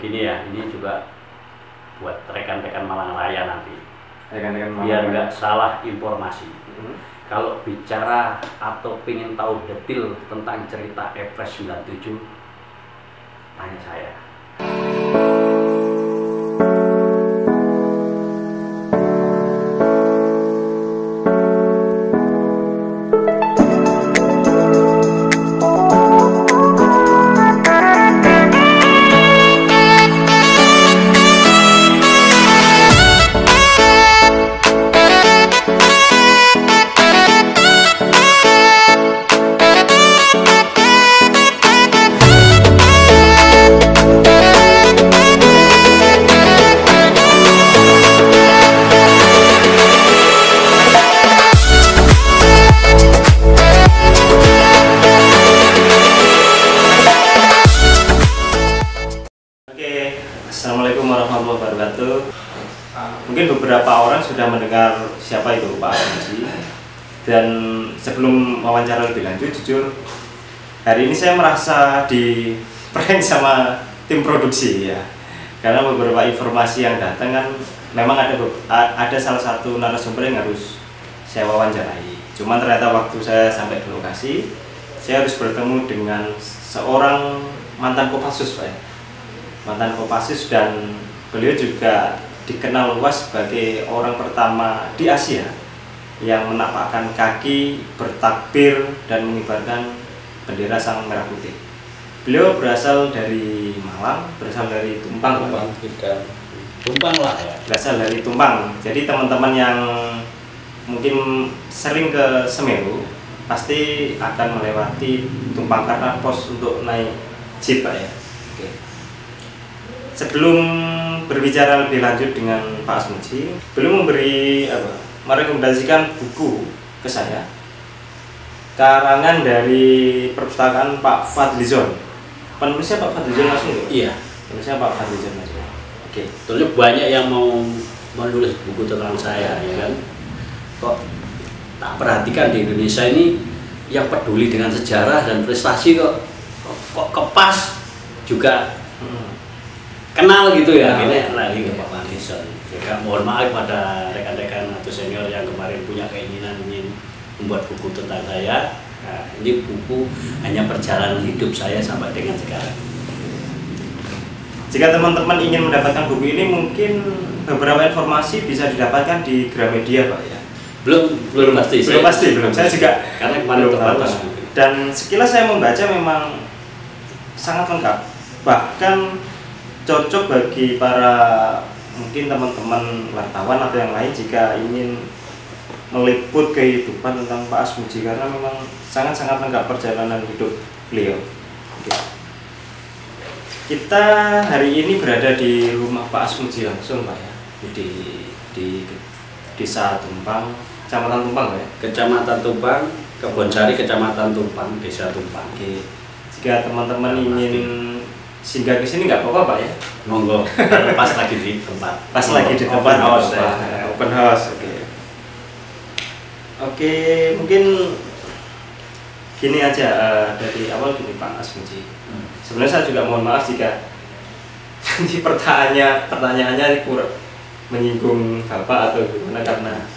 Ini ya, ini juga buat rekan-rekan Malang Raya nanti. Rekan-rekan Malang biar Raya. nggak salah informasi. Kalau bicara atau pengen tahu detail tentang cerita Epres 97, tanya saya. Assalamualaikum warahmatullahi wabarakatuh. Mungkin beberapa orang sudah mendengar siapa itu Pak Asmuji. Dan sebelum wawancara lebih lanjut, jujur hari ini saya merasa di prank sama tim produksi ya. Karena beberapa informasi yang datang kan memang ada salah satu narasumber yang harus saya wawancarai. Cuman ternyata waktu saya sampai di lokasi, saya harus bertemu dengan seorang mantan Kopassus, Pak ya. Mantan Kopassus, dan beliau juga dikenal luas sebagai orang pertama di Asia yang menapakkan kaki, bertakbir, dan mengibarkan bendera sang merah putih. Beliau berasal dari Malang, berasal dari Tumpang, Tumpang lah ya. berasal dari Tumpang. Jadi teman-teman yang mungkin sering ke Semeru pasti akan melewati Tumpang karena pos untuk naik jeep, Pak ya. Oke. Sebelum berbicara lebih lanjut dengan Pak Asmuji, beliau merekomendasikan buku ke saya, karangan dari perpustakaan Pak Fadlizon. Penulisnya Pak Fadlizon langsung ya? Iya. Penulisnya Pak Fadlizon langsung. Oke. Tentunya banyak yang mau menulis buku tentang saya, ya kan? Kok tak perhatikan di Indonesia ini yang peduli dengan sejarah dan prestasi kok kepas juga. Kenal gitu ya, akhirnya lari ke Pak Fadlizon. Ya, mohon maaf pada rekan-rekan atau senior yang kemarin punya keinginan ingin membuat buku tentang saya. Nah, ini buku hanya perjalanan hidup saya sampai dengan sekarang. Jika teman-teman ingin mendapatkan buku ini, mungkin beberapa informasi bisa didapatkan di Gramedia, Pak ya. Belum pasti. Belum pasti, belum. Saya juga karena kemarin terbatas. Dan sekilas saya membaca memang sangat lengkap. Bahkan cocok bagi para mungkin teman-teman wartawan atau yang lain jika ingin meliput kehidupan tentang Pak Asmuji, karena memang sangat-sangat lengkap perjalanan hidup beliau. Oke. Kita hari ini berada di rumah Pak Asmuji langsung, Pak ya, di Desa Tumpang, Kecamatan Tumpang ya. Kecamatan Tumpang, Kebonsari, Kecamatan Tumpang, Desa Tumpang. Oke. Jika teman-teman ingin singgah ke sini nggak apa-apa, Pak ya. Monggo, pas lagi di tempat. Pas lagi di tempat open house ya. Open house, oke. Oke, mungkin gini aja dari awal gini Pak Asmuji. Sebenarnya saya juga mohon maaf jika nanti pertanyaannya kurang menyinggung Bapak atau gimana, karena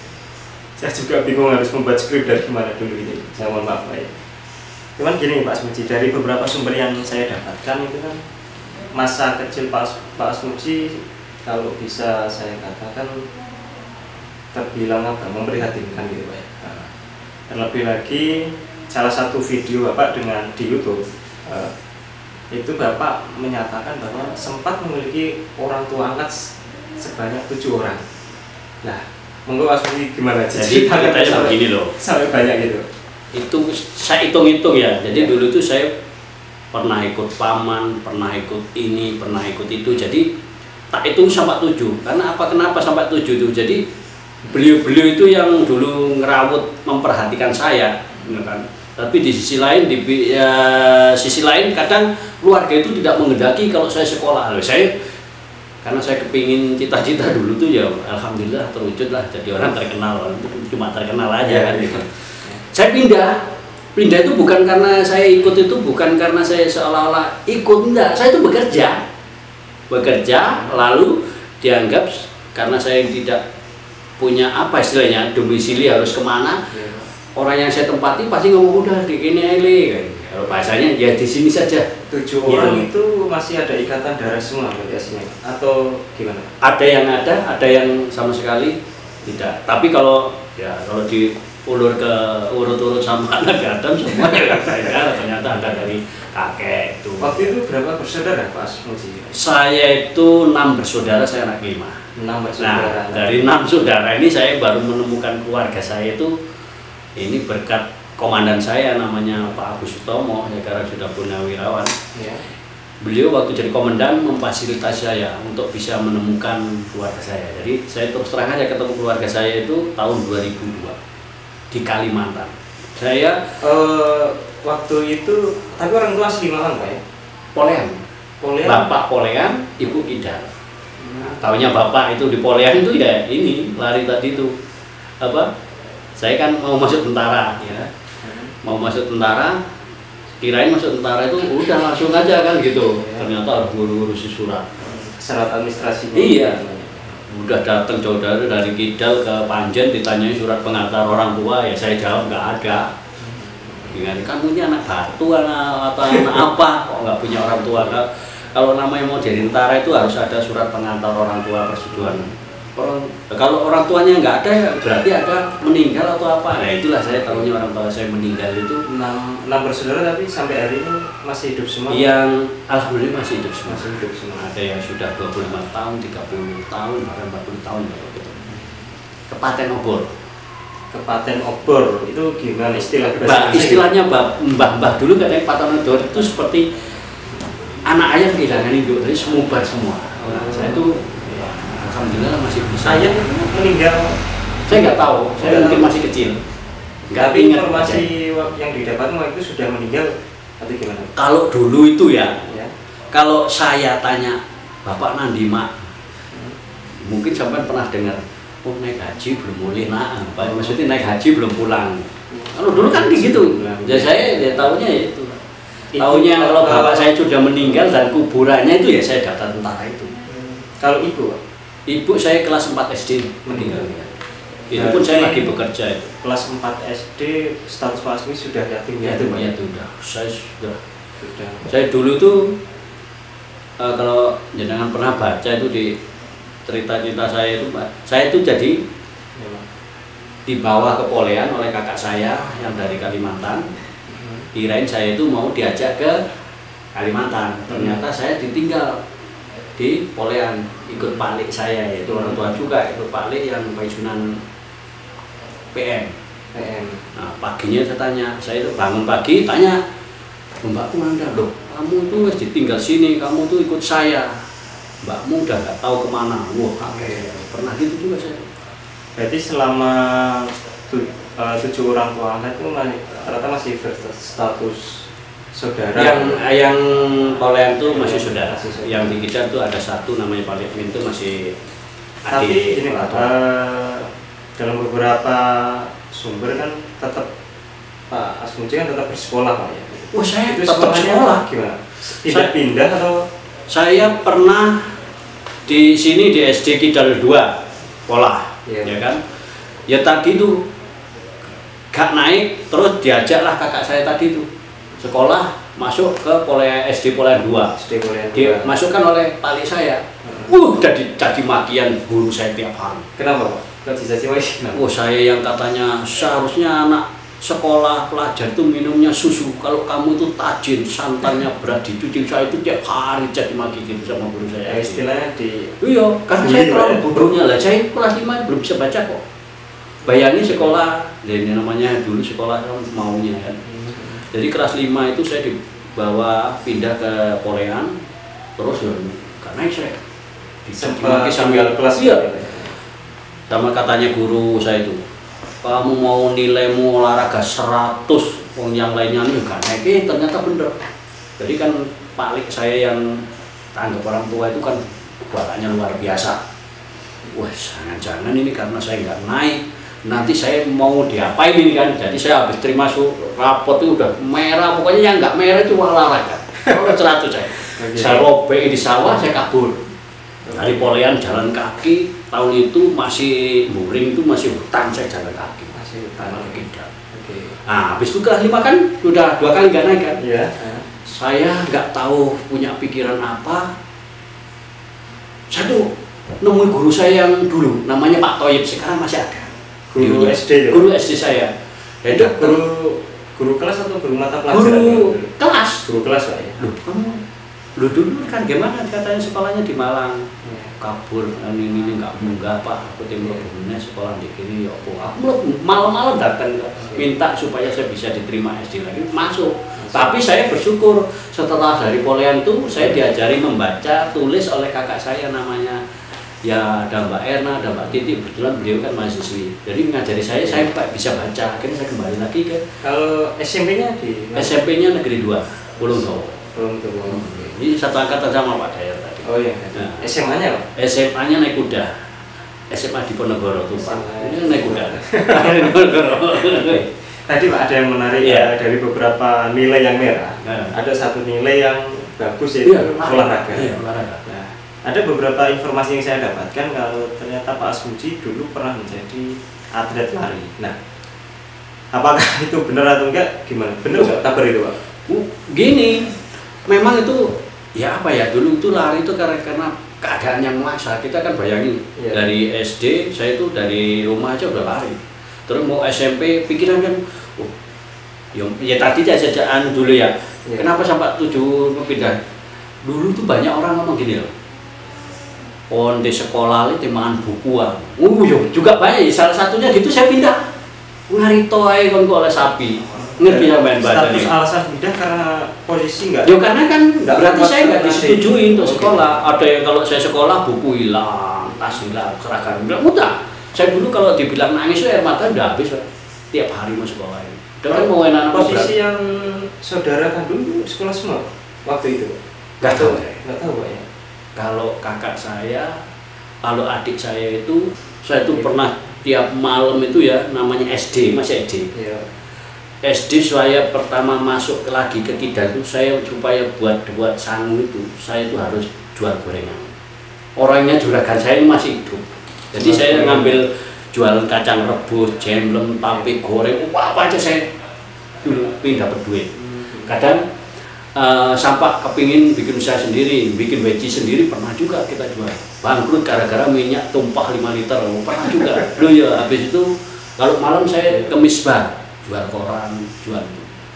saya juga bingung harus membuat skrip dari gimana dulu ini. Saya mohon maaf, Pak ya. Cuman gini Pak Asmuji, dari beberapa sumber yang saya dapatkan itu kan masa kecil Pak Asmuji kalau bisa saya katakan terbilang memprihatinkan gitu, Pak ya. Terlebih lagi salah satu video Bapak di YouTube itu Bapak menyatakan bahwa sempat memiliki orang tua angkat sebanyak 7 orang. Nah, monggo Asmuji gimana? Jadi ceritanya begini loh. Sampai banyak gitu. Itu saya hitung-hitung ya. Jadi dulu itu saya pernah ikut paman, pernah ikut ini, pernah ikut itu. Jadi tak hitung sampai 7. Karena apa? Kenapa sampai 7 itu? Jadi beliau-beliau itu yang dulu ngerawut, memperhatikan saya, kan? Tapi di sisi lain, sisi lain kadang keluarga itu tidak menghendaki kalau saya sekolah. Karena saya kepingin cita-cita dulu tuh ya, alhamdulillah terwujud lah jadi orang terkenal, cuma terkenal aja kan gitu. Saya pindah itu bukan karena saya ikut, itu bukan karena saya seolah-olah ikut, enggak, saya itu bekerja. bekerja, lalu dianggap karena saya tidak punya apa istilahnya domisili harus kemana, orang yang saya tempati pasti ngomong udah di gini aja. Kalau bahasanya ya di sini saja. 7 orang itu masih ada ikatan darah semua aslinya atau gimana? Ada yang sama sekali tidak. Tapi kalau diulur ke urut-urut sama anak Adam semua ya ternyata ada dari kakek itu. Waktu itu berapa bersaudara Pak Asmuji? Saya itu 6 bersaudara, saya anak 5. 6 bersaudara. Nah, dari 6 saudara ini saya baru menemukan keluarga saya itu ini berkat komandan saya namanya Pak Agus Sutomo, ya karena sudah purnawirawan. Ya. Beliau waktu jadi komandan memfasilitasi saya untuk bisa menemukan keluarga saya. Jadi saya terus terang aja ketemu keluarga saya itu tahun 2002 di Kalimantan. Saya waktu itu, tapi orang tua asli Malang Pak ya? Polean. Bapak Polean, Ibu Idar. Nah, taunya bapak itu di Polean itu ya ini lari tadi itu apa? Saya kan mau masuk tentara ya. Mau masuk tentara, kirain masuk tentara itu udah langsung aja kan gitu. Ternyata harus ngurus surat. Syarat administrasinya. Iya. Udah datang jauh-jauh dari Kidal ke Panjen ditanyai surat pengantar orang tua, ya saya jawab nggak ada. Dengan kamu ini anak batu atau anak apa kok nggak punya orang tua? Kalau namanya mau jadi tentara itu harus ada surat pengantar orang tua persetujuan. Kalau orang tuanya nggak ada ya berarti ada meninggal atau apa. Nah itulah saya tahunya orang tua saya meninggal itu. 6 bersaudara tapi sampai hari ini masih hidup semua? Yang alhamdulillah masih hidup semua. Masih hidup semua. Ada yang sudah 25 tahun, 30 tahun, bahkan 40 tahun gitu. Kepaten obor. Kepaten obor itu gimana istilah? Istilahnya mbah dulu katanya paten obor itu seperti anak ayam kehilangan induk, jadi semubar semua. Saya itu alhamdulillah masih bisa. Ayam meninggal? Saya nggak tahu, saya mungkin masih kecil. Tapi informasi yang didapat waktu itu sudah meninggal atau gimana? Kalau dulu itu ya. Kalau saya tanya Bapak Nandi Mak, mungkin sampai pernah dengar, oh naik haji belum mulai maksudnya naik haji belum pulang. Kalau dulu kan begitu. Ya saya ya tahunya ya itu. Tahunya kalau bapak saya sudah meninggal dan kuburannya itu ya saya daftar tentara itu. Kalau ibu? Ibu saya kelas 4 SD meninggal. Itu pun saya lagi bekerja itu. Kelas 4 SD status Pak Asmi sudah yatim ya? Ya sudah. Saya sudah. Saya dulu tuh kalau jenengan pernah baca itu di cerita-cerita saya itu, Pak. Saya itu jadi dibawa ke Polean oleh kakak saya yang dari Kalimantan. Kirain saya itu mau diajak ke Kalimantan. Ternyata saya ditinggal di Polean, ikut palik saya, yaitu orang tua juga ikut palik yang pensiunan PM. Nah paginya saya tanya, saya itu bangun pagi tanya, mbakku mana loh, kamu tuh harus ditinggal sini, kamu tuh ikut saya, mbakmu udah nggak tahu kemana. Wah pernah gitu juga saya. Berarti selama 7 orang tua Anda itu ternyata masih berstatus saudara. Yang Polean itu masih saudara. Yang di Kidal itu ada satu namanya Pak Lekmin itu masih adik. Tapi ini Pak, dalam beberapa sumber kan tetap Pak Asmuji kan tetap bersekolah Pak ya. Oh saya itu tetap sekolah. Gimana? Tidak pindah atau? Saya pernah di sini di SD Kidal 2 sekolah, ya kan? Ya tadi itu gak naik, terus diajaklah kakak saya tadi itu sekolah masuk ke SD Polean 2. Dimasukkan oleh pali saya. Jadi makian guru saya tiap hari. Kenapa Pak? Kok dicaci maki? Oh saya yang katanya seharusnya anak sekolah pelajar itu minumnya susu. Kalau kamu itu tajin, santannya berat dicuci, saya itu tiap hari caci maki gitu sama guru saya. Istilahnya di. Iya, karena saya terlalu bodohnya lah. Saya kelas 5 belum bisa baca kok. Bayangin sekolah, ini namanya dulu sekolah maunya kan. Jadi kelas 5 itu saya dibawa pindah ke Polean, terus ya karena saya sempat sambil kelas sama katanya guru saya itu, kamu mau nilaimu olahraga 100, yang lainnya juga naik, ternyata bener. Jadi kan palik saya yang tanggap orang tua itu kan kekuatannya luar biasa. Wah jangan-jangan ini karena saya nggak naik, nanti saya mau diapain ini kan. Jadi saya habis terima rapot itu udah merah, pokoknya yang nggak merah itu olahraga. Kalau 100 saya. Saya robek di sawah, saya kabur. Dari Polean jalan kaki, tahun itu masih Muring itu masih hutan, saya jalan kaki. Masih hutan. Tidak. Nah, habis itu kelas 5 kan udah 2 kali nggak naik kan? Iya. Saya nggak tahu punya pikiran apa. Saya tuh nemuin guru saya yang dulu, namanya Pak Toyib, sekarang masih ada. Guru SD ya? Guru SD saya. Itu guru kelas atau guru mata pelajaran? Guru kelas. Guru kelas Pak ya? Lu dulu kan gimana katanya sekolahnya di Malang. Kabur, ini nggak munggah Pak, aku timur bunga sekolah di kini ya aku malam-malam datang minta supaya saya bisa diterima SD lagi, masuk. Tapi saya bersyukur setelah dari Polean tuh saya diajari membaca tulis oleh kakak saya namanya ya ada Mbak Erna, ada Mbak Titi, kebetulan beliau kan mahasiswi, jadi ngajari saya bisa baca, akhirnya saya kembali lagi ke. Kalau SMP-nya di? SMP-nya Negeri 2, Pulung Towo. Ini satu angkatan sama Pak Dayat tadi. Oh iya. Nah, SMA-nya Pak? SMA-nya naik kuda. SMA di Ponorogo tuh Pak. Ini naik kuda. Naik Ponorogo. Tadi Pak ada yang menarik dari beberapa nilai yang merah. Ada satu nilai yang bagus yaitu olahraga. Olahraga. Nah, ada beberapa informasi yang saya dapatkan kalau ternyata Pak Asmuji dulu pernah menjadi atlet lari. Nah, apakah itu benar atau enggak? Gimana? Benar nggak kabar itu Pak? Gini, memang itu ya apa ya, dulu itu lari itu karena keadaan yang memaksa. Kita kan bayangin dari SD saya itu dari rumah aja udah lari, terus mau SMP pikiran kan ya tadi jajan dulu ya. Kenapa sampai 7 pindah? Dulu tuh banyak orang ngomong gini loh, di sekolah itu makan bukuan. Juga banyak, salah satunya gitu saya pindah ngarito ae kon oleh sapi. Ngerti ya main badan ini. Status alasan pindah karena posisi enggak? Ya karena kan berarti saya nggak disetujui untuk sekolah. Ada yang kalau saya sekolah buku hilang, tas hilang, seragam hilang, mudah. Saya dulu kalau dibilang nangis air mata udah habis tiap hari mau sekolah ini. Dan mau anak posisi yang saudara kandung sekolah semua waktu itu? Nggak tahu. Nggak tahu Pak ya. Kalau kakak saya, kalau adik saya itu pernah tiap malam itu ya namanya SD, masih SD. Iya. SD saya pertama masuk lagi ke Kidal itu saya supaya buat sangu itu saya itu harus jual gorengan. Orangnya juragan saya ini masih hidup, jadi saya ngambil jual kacang rebus, jemblem, tape goreng, apa aja saya dulu pindah berduit. Kadang sampah kepingin bikin usaha sendiri, bikin weci sendiri pernah juga kita jual. Bangkrut gara-gara minyak tumpah 5 liter, pernah juga. Loh ya, habis itu kalau malam saya ke misbah, jual koran, jual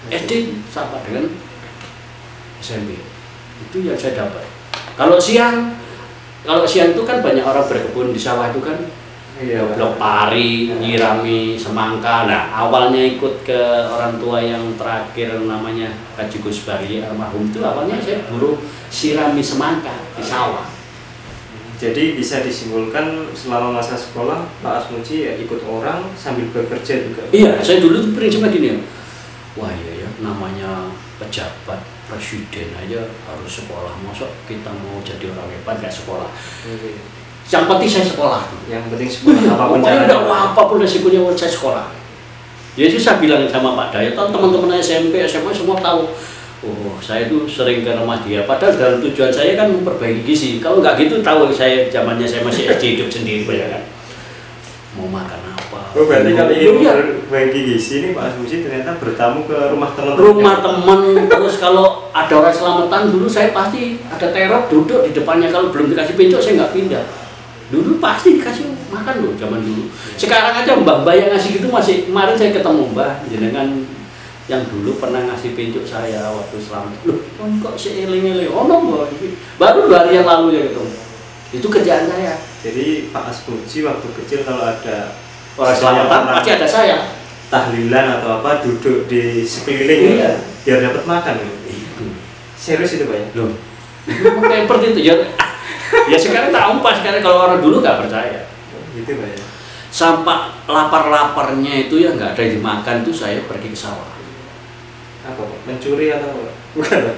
SD sama dengan SMP. Itu yang saya dapat. Kalau siang itu kan banyak orang berkebun di sawah itu kan. Blok pari, nyirami semangka. Nah, awalnya ikut ke orang tua yang terakhir namanya Haji Gus Bari almarhum itu awalnya saya buruh sirami semangka di sawah. Jadi bisa disimpulkan selama masa sekolah Pak Asmuji ya ikut orang sambil bekerja juga. Iya, saya dulu tuh prinsipnya gini ya. Wah iya ya, namanya pejabat presiden aja harus sekolah. Masa kita mau jadi orang hebat nggak sekolah? Yang penting saya sekolah. Yang penting sekolah apapun caranya. Apapun resikonya saya sekolah. Jadi saya bilang sama Pak Dayat, teman-teman SMP, SMA semua tahu. Saya itu sering ke rumah dia. Padahal dalam tujuan saya kan memperbaiki gizi. Kalau nggak gitu tahu saya zamannya saya masih SD hidup sendiri ya kan. Mau makan apa? Berarti kalau ingin memperbaiki gizi ini Pak Asmuji ternyata bertamu ke rumah teman-teman. Rumah teman, terus kalau ada orang selamatan dulu saya pasti ada teror duduk di depannya, kalau belum dikasih pincuk saya nggak pindah. Dulu pasti dikasih makan loh zaman dulu. Sekarang aja mbak-mbak yang ngasih gitu masih, kemarin saya ketemu mbak jenengan yang dulu pernah ngasih pincuk saya waktu selamat. Loh, kok seiling-iling? Oh no, baru 2 hari yang lalu ya ketemu. Itu kerjaan saya. Jadi Pak Asmuji waktu kecil kalau ada orang selamatan pasti ada saya. Tahlilan atau apa duduk di sekeliling biar dapat makan. Serius itu Pak ya? Loh, seperti itu ya. Ya sekarang tak umpas, sekarang kalau orang dulu nggak percaya. Gitu Pak ya. Sampai lapar-laparnya itu ya nggak ada yang dimakan itu saya pergi ke sawah. Apa Pak? Mencuri atau apa? Bukan Pak?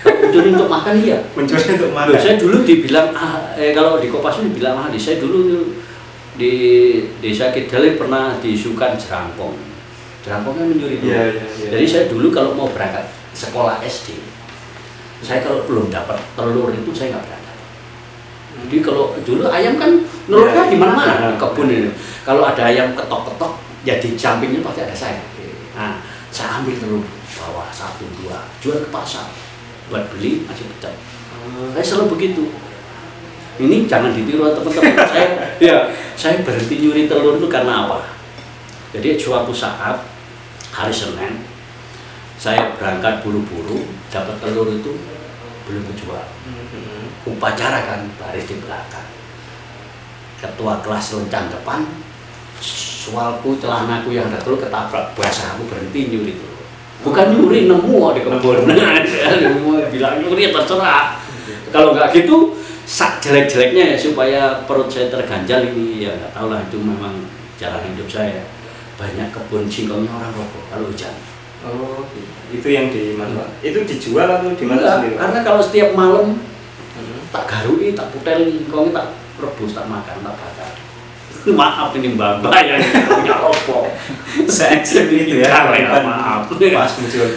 Mencuri untuk makan iya. Mencuri untuk makan. Loh, saya dulu dibilang kalau di Kopassus dibilang ahli. Saya dulu di desa Kidal pernah diisukan jerangkong. Jerangkongnya mencuri dulu. Iya. Jadi saya dulu kalau mau berangkat sekolah SD Saya kalau belum dapat telur itu saya nggak berangkat. Jadi kalau dulu ayam kan telurnya di mana-mana di kebun ini. Kalau ada ayam ketok-ketok, ya di sampingnya pasti ada saya. Nah, saya ambil telur, bawa 1, 2, jual ke pasar, buat beli masih pecah. Saya selalu begitu. Ini jangan ditiru teman-teman. Saya berhenti nyuri telur itu karena apa? Jadi suatu saat hari Senin, saya berangkat buru-buru, dapat telur itu belum dijual. Upacara kan, baris di belakang. Ketua kelas lencang depan, soalku, celanaku yang ada telur ketabrak, bahasa aku berhenti nyuri telur. Bukan nyuri, nemu di kebun. Bilang nyuri terserah. Kalau nggak gitu, sak jelek-jeleknya ya supaya perut saya terganjal ini, ya nggak tahu lah, itu memang jalan hidup saya. Banyak kebun singkongnya orang rokok kalau hujan. Oh, itu yang di mana? Itu dijual atau di mana sendiri? Karena kalau setiap malam tak garui, tak puteli, singkongnya tak rebus, tak makan, tak bakar. Maaf ini mbak yang punya rokok. Se-ekstrim itu ya. Maaf.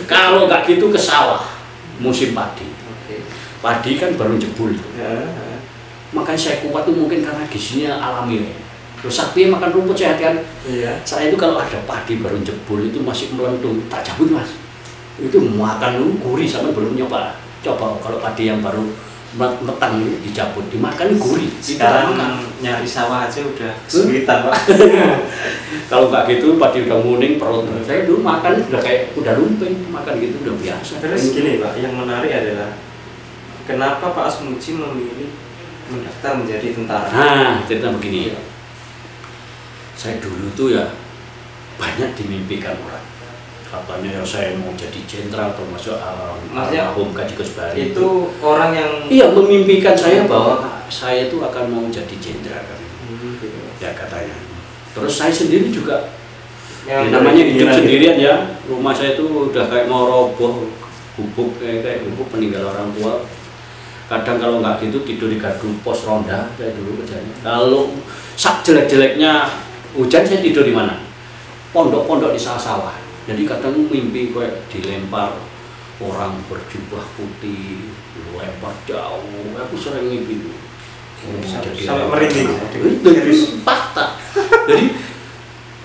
Kalau nggak gitu ke sawah musim padi. Padi kan baru jebul. Makanya saya kuat tuh mungkin karena gizinya alami. Terus sapi makan rumput sehat kan? Iya. Saya itu kalau ada padi baru jebul itu masih melentung, tak cabut mas. Itu makan dulu gurih sama belum nyoba. Coba kalau padi yang baru metang dicabut, dimakan gurih. Sekarang nyari sawah aja udah kesulitan pak. Kalau nggak gitu padi udah muning perut. Saya dulu makan udah kayak udah lumping, makan gitu udah biasa. Terus gini pak, yang menarik adalah kenapa Pak Asmuji memilih mendaftar menjadi tentara? Nah, cerita begini ya. Saya dulu tuh ya banyak dimimpikan orang. Katanya ya saya mau jadi jenderal termasuk almarhum Kaji Kusbari. Itu orang yang memimpikan saya bahwa saya itu akan mau jadi jenderal kan. Ya katanya. Terus saya sendiri juga namanya hidup sendirian ya. Rumah saya itu udah kayak mau roboh, gubuk kayak gubuk peninggal orang tua. Kadang kalau nggak gitu tidur di gardu pos ronda saya dulu kerjanya. Kalau sak jelek-jeleknya hujan saya tidur di mana? Pondok-pondok di sawah-sawah. Jadi kadang mimpi kayak dilempar orang berjubah putih, lempar jauh. Aku sering mimpi itu. Sampai merinding. Fakta.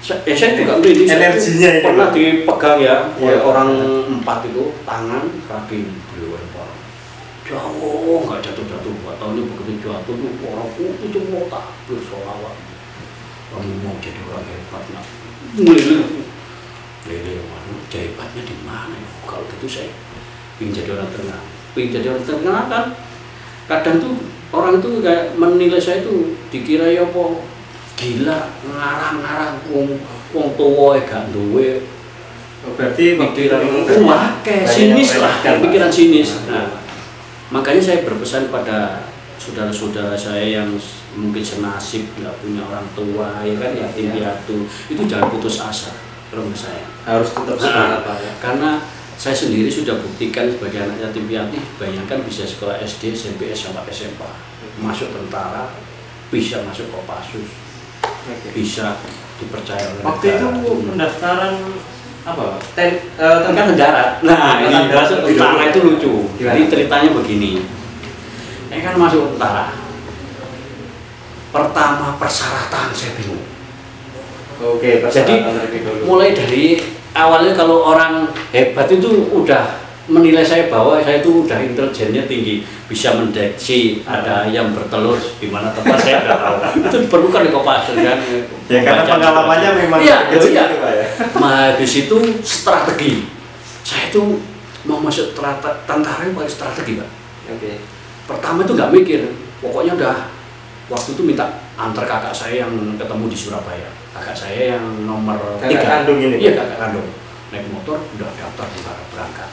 Jadi saya juga merinding. Energinya itu pernah dipegang ya oleh orang 4 itu, tangan, kaki dilempar. Jauh, nggak jatuh-jatuh. Nggak tahunya begitu jatuh tuh orang putih itu mau takbir sholawat. Kamu mau jadi orang hebat nak? Lele, waduh, hebatnya di mana ya? Kalau gitu saya ingin jadi orang terkenal. Ingin jadi orang terkenal kan? Kadang tuh orang tuh kayak menilai saya tuh dikira ya apa gila, ngarang-ngarang, wong tua gak duwe. Berarti pikiran sinis lah, pikiran sinis. Nah, makanya saya berpesan pada saudara-saudara saya yang mungkin senasib nggak punya orang tua ya kan, yatim piatu, itu jangan putus asa. Menurut saya harus tetap semangat ya. Karena saya sendiri sudah buktikan sebagai anak yatim piatu, bayangkan bisa sekolah SD, SMP, sampai SMA, masuk tentara, bisa masuk Kopassus, bisa dipercaya oleh waktu negara. Itu pendaftaran apa? Tentang negara. Nah, ini masuk tentara itu lucu. Jadi ceritanya begini. Ini kan masuk tentara. Pertama persyaratan saya bingung. Oke, jadi mulai dari awalnya kalau orang hebat itu udah menilai saya bahwa saya itu udah intelijennya tinggi, bisa mendeteksi ada ayam bertelur di mana tempat saya udah tahu. Itu diperlukan di Kopassus kan. Ya karena pengalamannya memang iya. Habis itu strategi. Saya itu mau masuk tentara yang paling strategi, Pak. Oke. Pertama itu nggak mikir, pokoknya udah waktu itu minta antar kakak saya yang ketemu di Surabaya. Kakak saya yang nomor 3. Kakak kandung ini? Iya, kakak kandung. Naik motor, udah daftar tentara berangkat.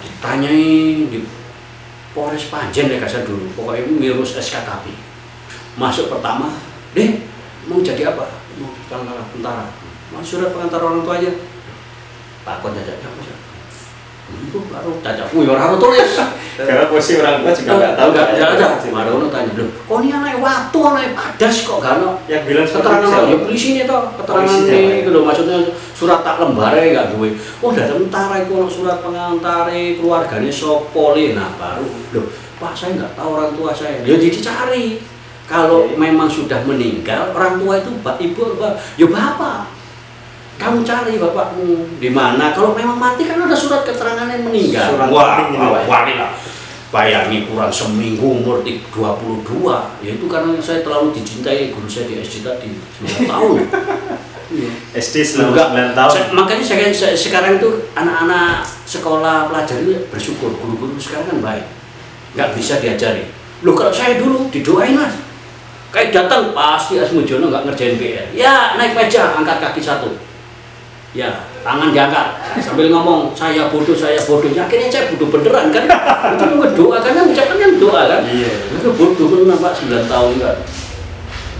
Ditanyai di Polres Panjen ya kasar dulu, pokoknya ngurus SKKP. Masuk pertama, mau jadi apa? Mau tentara. Mas surat pengantar orang tua aja. Takut aja, apa sih? Itu baru cacakku ya orang tulis. Karena posisi orang tua juga nggak tahu. Nggak ada. Marono tanya loh, kok ini anak waktu anak padas kok gak ada. Yang bilang keterangan ya polisi ini toh, keterangan ini itu loh maksudnya surat tak lembarnya nggak gue. Oh dari tentara itu surat pengantare keluarganya sopoli. Nah baru loh, Pak saya nggak tahu orang tua saya. Ya jadi cari. Kalau memang sudah meninggal orang tua itu ibu ya bapak. Kamu cari bapakmu di mana? Kalau memang mati kan ada surat keterangan yang meninggal. Surat wah, wali lah. Bayangi kurang seminggu umur 22. Ya itu karena saya terlalu dicintai guru saya di SD tadi 9 tahun. SD selama 9 tahun. Makanya saya sekarang itu anak-anak sekolah pelajar itu bersyukur guru-guru sekarang kan baik. Nggak bisa diajari. Loh kalau saya dulu didoain mas. Kayak datang pasti Asmujono nggak ngerjain PR. Ya naik meja angkat kaki satu. Ya, tangan diangkat sambil ngomong saya bodoh. Akhirnya saya bodoh beneran kan? Itu berdoa kan ucapan kan doa kan? Iya. Itu bodoh beneran Pak 9 tahun kan?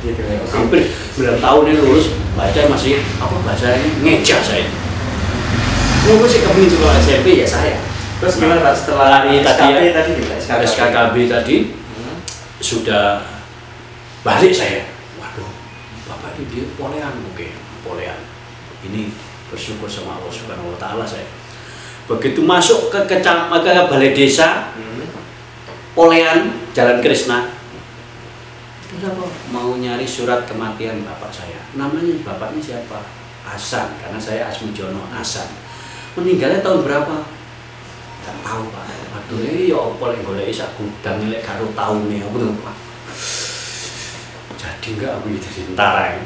Gitu. Hampir 9 tahun ini lulus baca masih apa bahasanya ngeja saya. Ini sih kepingin sekolah SMP ya saya. Terus gimana Pak setelah SKKB tadi sudah balik saya. Waduh, Bapak ini dia polean, oke, polean. Ini bersyukur sama Allah Subhanahu wa taala saya. Begitu masuk ke balai desa Polean Jalan Krisna. Itu apa? Mau nyari surat kematian bapak saya. Namanya bapaknya siapa? Hasan, karena saya Asmujono Hasan. Meninggalnya tahun berapa? Enggak tahu, Pak. Aduh, ya apa lek goleki sak gudang lek karo taune apa lho, Pak. Jadi enggak aku jadi tentara.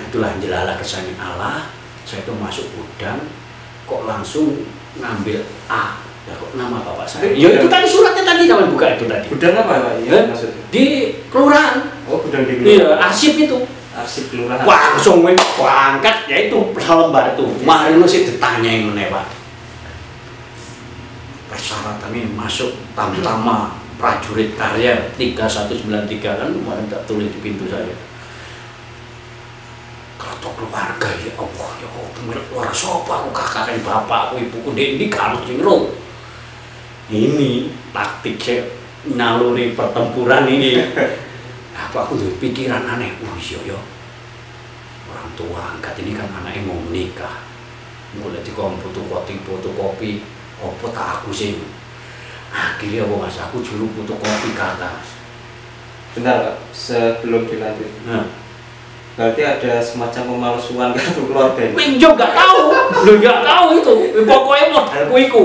Itulah jelalah kesayangan Allah. Saya itu masuk gudang kok langsung ngambil A ya kok nama bapak saya ya itu tadi suratnya tadi namanya buka itu tadi gudang apa Pak? Ya, maksudnya di kelurahan. Oh gudang di kelurahan. Iya arsip itu arsip kelurahan langsung berangkat ya itu lembar itu kemarin masih ditanyain meneh Pak persyaratannya masuk tamtama prajurit karya 3193 kan kemarin tak tulis di pintu saya. Kalau keluarga ya Allah ya Allah keluarga sopa aku kakak bapakku ibuku ini kamu cenderung ini taktik saya naluri pertempuran ini apa aku tuh pikiran aneh iya orang tua angkat ini kan anaknya mau menikah mulai di fotokopi apa tak aku sih akhirnya apa mas aku juru fotokopi ke atas. Bentar Pak sebelum dilanjut berarti ada semacam pemalsuan kartu keluarga ini? Pinjol nggak tahu, nggak tahu itu. Pokoknya modalku itu.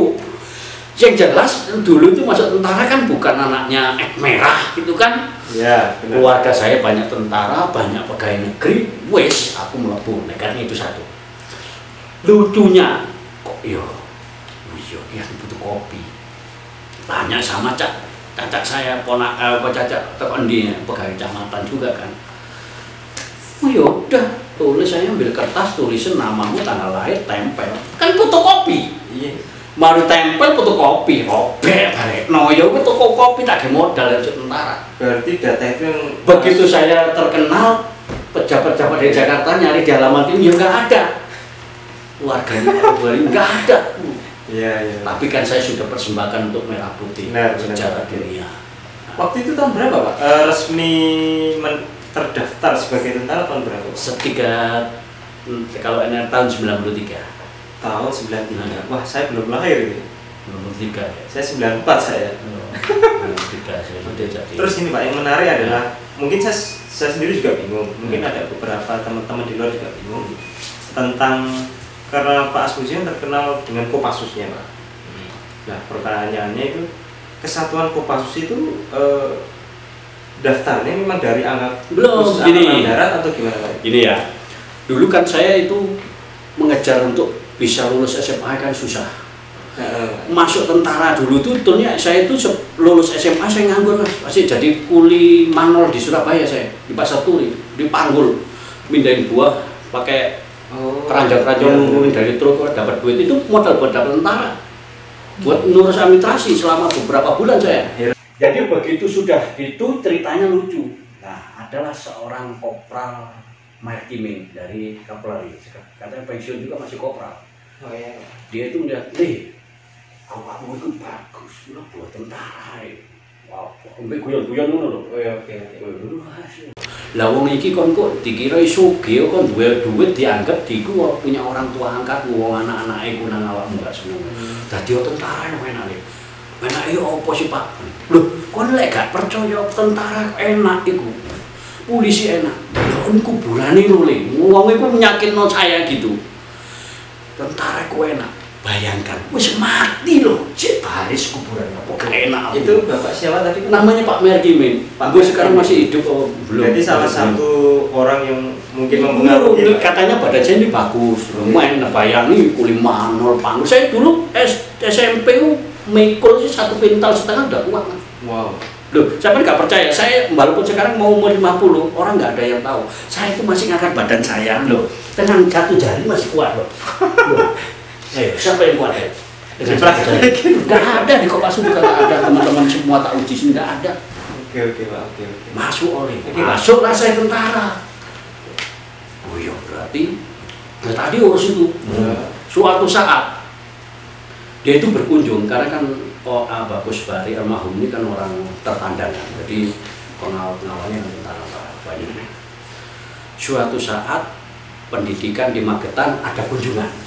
Yang jelas dulu itu masuk tentara kan bukan anaknya merah gitu kan? Ya. Benar. Keluarga saya banyak tentara, banyak pegawai negeri. Wes, aku melebu. Karena itu satu. Lucunya, kok iya butuh kopi. Tanya sama cacak saya, cacak tekondi pegawai kecamatan juga kan. Oh yaudah, tulis saya ambil kertas tulisin namamu, tanggal lahir, tempel. Kan fotokopi. Iya. Baru tempel fotokopi, robek balik. No ya fotokopi tak ada modal untuk tentara. Berarti data itu yang begitu saya terkenal, pejabat-pejabat dari Jakarta nyari di halaman itu ya nggak ada. Keluarganya nggak ada. Iya. Tapi kan saya sudah persembahkan untuk Merah Putih secara dunia. Waktu itu tahun berapa Pak? Resmi terdaftar sebagai tentara tahun berapa? Kalau ini tahun 93. Tahun 93. Wah, saya belum lahir ini. 93 ya. Saya 94 saya. 93 saya sudah jadi. Terus ini Pak, yang menarik adalah mungkin saya sendiri juga bingung. Mungkin ada beberapa teman-teman di luar juga bingung tentang karena Pak Asmujono terkenal dengan Kopassusnya Pak. Nah, pertanyaannya itu Kesatuan Kopassus itu daftarnya memang dari angkatan darat atau gimana Pak? Gini ya, dulu kan saya itu mengejar untuk bisa lulus SMA kan susah. Masuk tentara dulu tuh saya itu lulus SMA saya nganggur mas, masih jadi kuli manol di Surabaya saya di Pasar Turi, dipanggul mindahin buah pakai keranjang-keranjang nurunin dari truk dapat duit itu modal buat dapat tentara, buat ngurus administrasi selama beberapa bulan saya. Jadi begitu sudah itu ceritanya lucu. Nah, adalah seorang kopral maritimin dari Kapolri. Katanya pensiun juga masih kopral. Oh iya. Dia itu melihat, awakmu itu bagus, lo buat tentara. Wah, sampai guyon-guyon ngono lho. Oke. Lah wong iki kon kok dikira sugih kon duwe duit dianggap diku punya orang tua angkat wong anak-anake ku nang awakmu gak seneng. Dadi tentara enake. Enake opo sih Pak? Lho, kon lek gak percaya tentara enak iku. Polisi enak. Lho kuburane lho le. Wong iku menyakitno saya gitu. Tentara ku enak. Bayangkan, wis mati loh, cek baris kuburan apa gak enak. Itu Bapak siapa tadi? Namanya Pak Merkimin. Pak gue sekarang masih hidup oh, belum. Jadi salah satu orang yang mungkin mempengaruhi. Katanya badannya ini bagus, lumayan. Nah bayangin kulit manol panggul. Saya dulu SMP mikul sih 1,5 pintal udah kuat. Wow. Loh, saya nggak percaya. Saya walaupun sekarang mau umur 50, orang nggak ada yang tahu. Saya itu masih ngangkat badan saya loh. Dengan 1 jari masih kuat loh. Siapa yang kuat ya? Nggak ada di Kopassus juga nggak ada, teman-teman semua tak uji sini nggak ada. Oke Pak. Masuk oleh, masuklah saya tentara. Oh iya berarti, nah tadi urus itu. Suatu saat dia itu berkunjung karena kan Bagus Bari almarhum ini kan orang tertandang, jadi pengawalnya tentara banyak. Suatu saat pendidikan di Magetan ada kunjungan.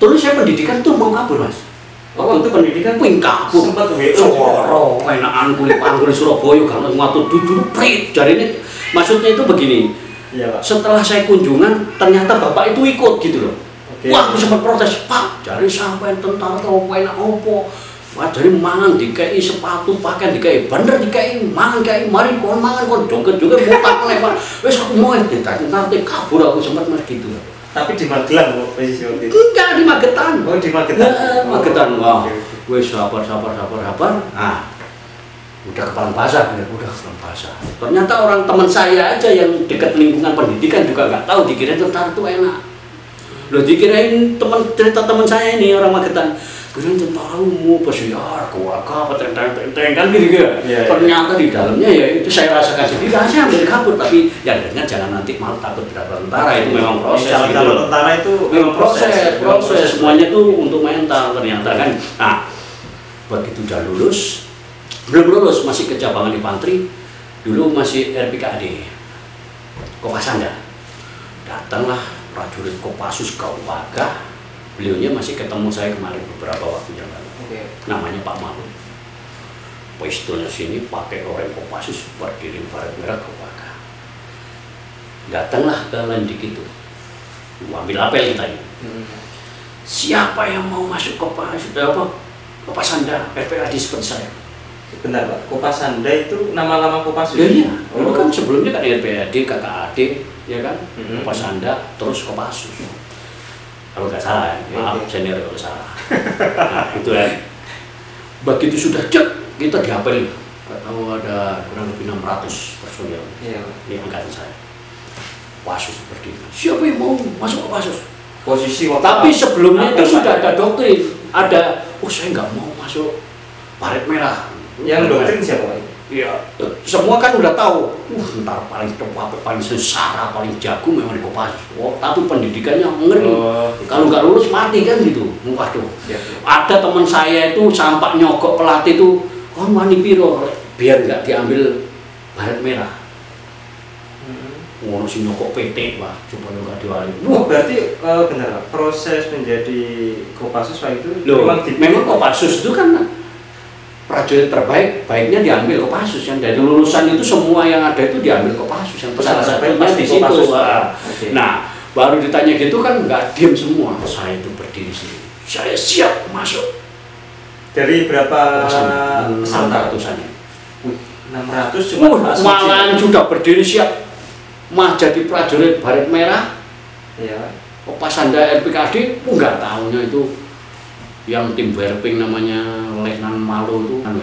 Terus saya pendidikan tuh mau kabur Mas. Waktu itu pendidikan ping kabur. Sempat Soro, enakan kulit panggul Surabaya kalau ngatur duduk prit. Jadi ini maksudnya itu begini. Iya, Pak. Setelah saya kunjungan ternyata Bapak itu ikut gitu loh. Oke. Wah, aku sempat protes, Pak. Jadi sampai tentara opo enak opo. Wah, jadi mangan dikai sepatu pakaian dikai bener dikai mangan dikai mari kon mangan kon joget juga mutak lebar. Wes aku mau nanti kabur aku sempat mas gitu. Tapi di Magelang kok posisi waktu itu? Enggak, di Magetan. Oh, di Magetan? Magetan, wah. Okay. Wes sabar. Nah, udah kepala basah. Ternyata orang teman saya aja yang dekat lingkungan pendidikan juga nggak tahu, dikirain tentara itu enak. Loh, dikirain cerita teman saya ini orang Magetan. Kirain tentara umum, pesiar, keluarga, peteng-teng kan gitu ya. Ternyata di dalamnya ya itu saya rasakan sendiri. Saya hampir kabur, tapi ya dengan jangan nanti malu takut berapa tentara itu memang proses. Kalau tentara itu memang proses semuanya tuh untuk mental ternyata kan. Nah, begitu udah lulus, belum lulus masih ke cabangan infanteri, dulu masih RPKAD, Kopasanda. Datanglah prajurit Kopassus Kaupaga. Beliaunya masih ketemu saya kemarin beberapa waktu yang lalu. Namanya Pak Mahmud. Pistolnya sini pakai oranye Kopassus berdiri baret merah Kaupaga. Datanglah ke Landik itu, ambil apel kita ini. Siapa yang mau masuk Kopassus? Kopasanda, RPKAD seperti saya. Benar Pak, Kopasanda itu nama-nama Kopassus? Iya, dulu kan sebelumnya kan RPKAD, KKAD, ya kan? Kopasanda, terus Kopassus. Kalau nggak salah, maaf senior kalau salah. Nah itu ya. Begitu sudah cek, kita diapel. Nggak tahu ada kurang lebih 600 personil. Ini angkatan saya. Kopassus berdiri. Siapa yang mau masuk Kopassus? Posisi tapi sebelumnya itu sudah ada doktrin. Ada, saya nggak mau masuk baret merah. Yang doktrin siapa Pak? Iya, semua kan udah tahu. Ntar paling cepat, paling sesara, paling jago memang di Kopassus. Tapi pendidikannya ngeri. Kalau nggak lulus mati kan gitu. Waduh. Ada teman saya itu sampai nyogok pelatih itu, wani piro biar nggak diambil baret merah. Ngono sing nyogok PT, Pak, supaya nggak diwali. Berarti benar Pak, proses menjadi Kopassus Pak itu memang Kopassus itu kan prajurit terbaik, baiknya diambil Kopassus. Yang dari lulusan itu semua yang ada itu diambil Kopassus. Yang salah satu pasti di situ. Nah, baru ditanya gitu kan nggak diem semua. Saya itu berdiri sendiri. Saya siap masuk. Dari berapa? 600-an. 600 cuma malahan sudah berdiri siap. Mah jadi prajurit baret merah. Iya. Kopasanda RPKAD, nggak tahunya itu yang tim Berping namanya Letnan Malu itu kan,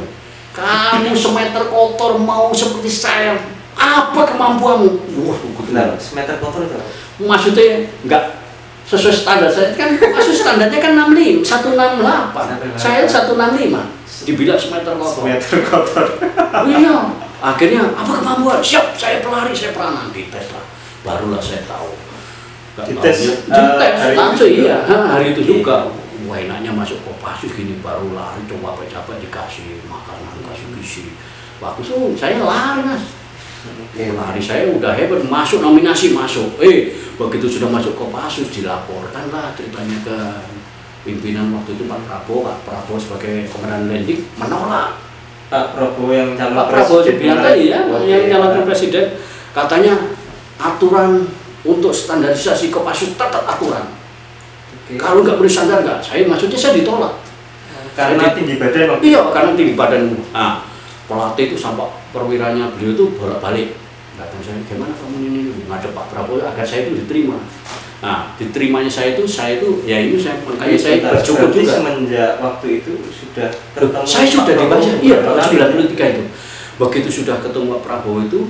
kamu semeter kotor mau seperti saya, apa kemampuanmu? Wah, benar, semeter kotor itu maksudnya nggak sesuai standar saya kan. Kasus standarnya kan 65, 168, saya 165, dibilang semeter kotor. Iya, akhirnya apa kemampuan? Siap, saya pelari, saya peranan, dites lah, barulah saya tahu. Dites langsung iya, hari itu juga. wah enaknya masuk Kopassus gini, baru lari coba capek dikasih makanan, kasih gizi. Bagus, saya lari mas. Lari saya udah hebat, masuk nominasi masuk. Begitu sudah masuk Kopassus dilaporkan lah ceritanya ke pimpinan waktu itu Pak Prabowo sebagai komandan landing menolak. Pak Prabowo yang calon Pak Prabowo bilang tadi ya, yang calon presiden katanya aturan untuk standarisasi Kopassus tetap aturan. Kalau nggak boleh standar nggak, maksudnya saya ditolak. Karena tinggi badan. Iya, karena tinggi badan. Nah, pelatih itu sampai perwiranya beliau itu bolak-balik. Datang saya, gimana kamu ini ngadep Pak Prabowo agar saya itu diterima. Nah, diterimanya saya itu ya ini saya makanya saya bersyukur juga. Semenjak waktu itu sudah ketemu. Saya sudah dibaca, iya tahun 93 itu. Begitu sudah ketemu Pak Prabowo itu,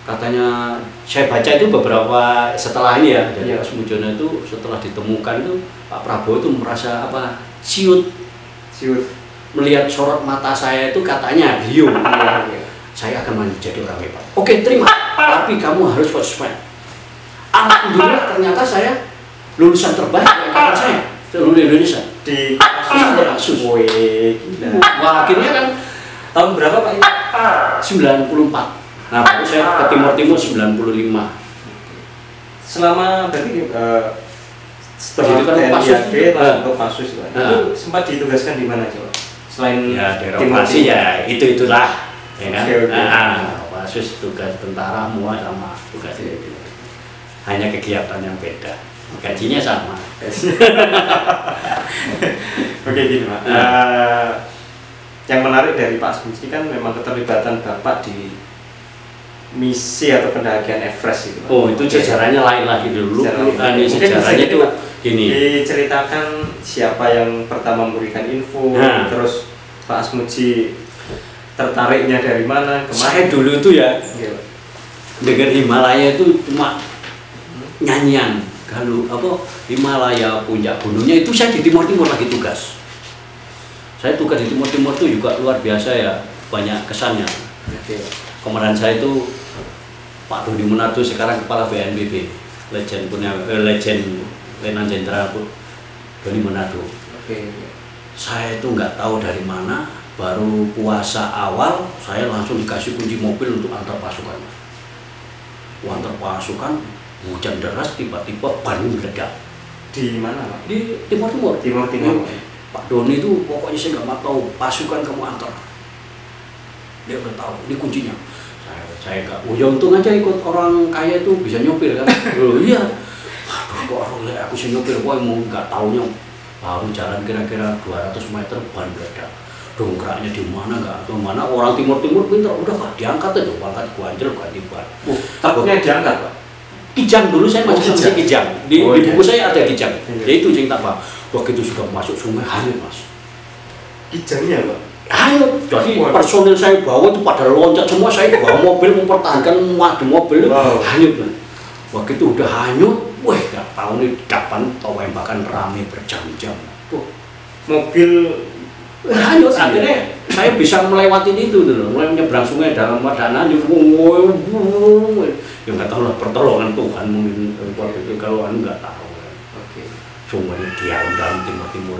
katanya saya baca itu beberapa setelah ini ya. Jadi Mas Mujono itu setelah ditemukan itu Pak Prabowo itu merasa apa? Ciut. Melihat sorot mata saya itu katanya beliau. Saya akan menjadi orang hebat. Oke, terima. Tapi kamu harus konsisten. Alhamdulillah ternyata saya lulusan terbaik di angkatan saya seluruh Indonesia di Kopassus. Wah, akhirnya kan tahun berapa Pak ini? 94. Nah, baru saya ke Timur 95. Selama berarti setelah TNI Kopassus itu sempat ditugaskan di mana coba? Selain ya dirotasi ya itulah ya kan. Kopassus tugas tentara semua sama tugas itu. Hanya kegiatan yang beda, gajinya sama. Oke gini Pak. Yang menarik dari Pak Asmuji kan memang keterlibatan Bapak di misi atau pendakian Everest itu Pak. Oh itu sejarahnya lain lagi dulu. Ini sejarahnya itu gini. Diceritakan siapa yang pertama memberikan info, terus Pak Asmuji tertariknya dari mana, kemana? Saya dulu itu ya dengar Himalaya itu cuma nyanyian. Kalau apa Himalaya puncak gunungnya itu saya di Timur lagi tugas. Saya tugas di Timur itu juga luar biasa ya, banyak kesannya. Komandan saya itu Pak Doni Munardo, sekarang kepala BNPB, legend Letnan Jenderal Doni Munardo. Saya itu nggak tahu dari mana, baru puasa awal saya langsung dikasih kunci mobil untuk antar pasukan. Antar pasukan, hujan deras, tiba-tiba ban meledak. Di mana Pak? Di Timur. Pak Doni itu pokoknya saya nggak mau tahu pasukan kamu antar. Dia udah tahu, ini kuncinya. Saya nggak, ya untung aja ikut orang kaya itu bisa nyopir kan. Iya. Aduh kok aku bisa nyopir, mau nggak taunya baru jalan kira-kira 200 meter ban meledak. Dongkraknya di mana nggak atau mana, orang Timur pintar, udah Pak diangkat aja, angkat ganjel ganti ban. Takutnya diangkat Pak. Kijang dulu saya masih kijang. Di buku saya ada kijang. Yaitu cerita Pak. Begitu sudah masuk sungai hanyut Mas. Kijangnya Pak. Hanyut. Jadi personil saya bawa itu pada loncat semua, saya bawa mobil mempertahankan madu mobil hanyut. Begitu udah hanyut, wah nggak tahu nih kapan tembakan rame berjam-jam. Mobil hanyut, akhirnya saya bisa melewati itu dulu, mulai menyeberang sungai dalam keadaan ya nggak tahu lah, pertolongan Tuhan mungkin waktu itu, kalau anu nggak tahu. Sungainya dia dalam timur.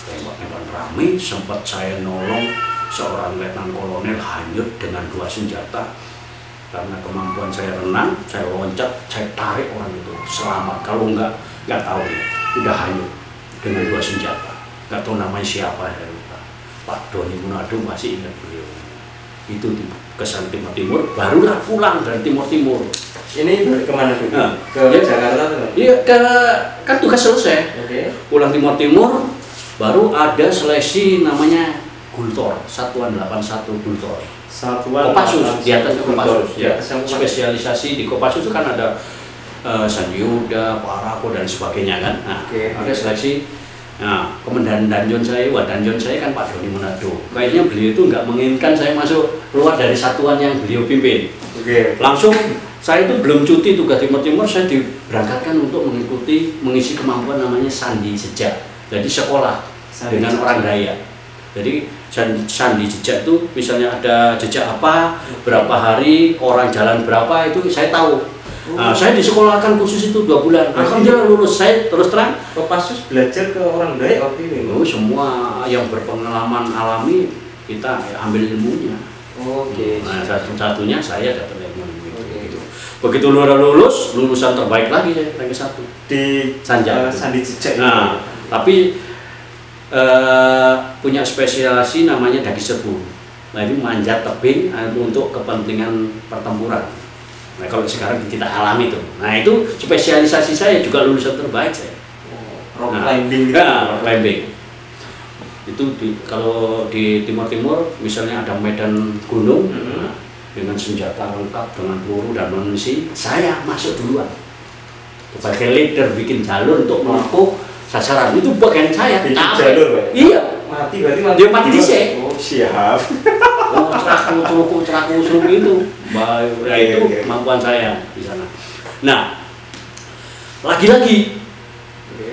Tembak-tembakan rame, sempat saya nolong seorang letnan kolonel hanyut dengan 2 senjata. Karena kemampuan saya renang, saya loncat, saya tarik orang itu selamat. Kalau nggak tahu ya, udah hanyut dengan 2 senjata. Nggak tahu namanya siapa, saya lupa. Pak Doni Munardo masih ingat beliau. Itu kesan Timur, barulah pulang dari Timur. Ini kemana tuh? Ke Jakarta tuh? Iya, kan tugas selesai. Pulang Timur, baru ada seleksi namanya Gultor, Satuan 81 Gultor. Kopassus, di atas Kopassus. Ya, spesialisasi di Kopassus itu kan ada Sanyuda, Parako dan sebagainya kan. Nah, ada seleksi. Nah, Komandan Danjon saya kan Pak Doni Munardo. Kayaknya beliau itu nggak menginginkan saya masuk keluar dari satuan yang beliau pimpin. Langsung saya itu belum cuti tugas Timur, saya diberangkatkan untuk mengisi kemampuan namanya sandi jejak. Jadi sekolah dengan orang Daya. Jadi sandi jejak itu misalnya ada jejak apa, berapa hari, orang jalan berapa, itu saya tahu. Nah, saya disekolahkan khusus itu 2 bulan. Alhamdulillah lulus. Saya terus terang. Kopassus belajar ke orang Dayak waktu itu. Oh, semua yang berpengalaman alami kita ambil ilmunya. Oke. Nah, satu-satunya saya dapat ilmu gitu. Begitu lulus, lulusan terbaik lagi saya ranking 1 di Sanja. Sandi Jejak. Nah, tapi punya spesialisasi namanya daki serbu. Nah, itu manjat tebing untuk kepentingan pertempuran. Nah, kalau sekarang kita alami itu. Nah, itu spesialisasi saya juga lulusan terbaik saya. Rock climbing gitu. Rock climbing. Itu kalau di Timur-Timur misalnya ada medan gunung dengan senjata lengkap dengan peluru dan amunisi, saya masuk duluan. Sebagai leader bikin jalur untuk menempuh sasaran itu bagian saya. Bikin jalur, Pak? Iya. Mati berarti mati. Dia mati di sini. Oh, siap. Oh, ceraku itu. Baik, ya itu kemampuan saya di sana. Nah, lagi-lagi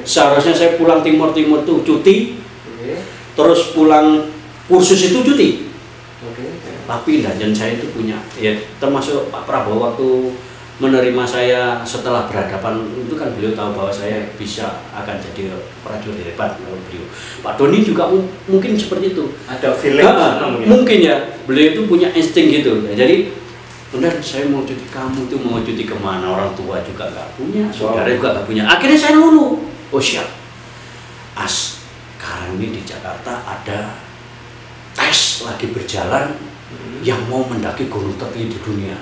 seharusnya saya pulang Timur-Timur tuh cuti, terus pulang kursus itu cuti. Tapi dan saya itu punya, ya termasuk Pak Prabowo waktu menerima saya setelah berhadapan itu kan beliau tahu bahwa saya bisa akan jadi prajurit hebat beliau. Pak Doni juga mungkin seperti itu. Ada feeling mungkin ya, beliau itu punya insting gitu. Ya, jadi benar saya mau cuti, kamu tuh mau cuti kemana, orang tua juga nggak punya, saudara juga nggak punya. Akhirnya saya lulu. Oh siap. Sekarang ini di Jakarta ada tes lagi berjalan yang mau mendaki gunung tertinggi di dunia.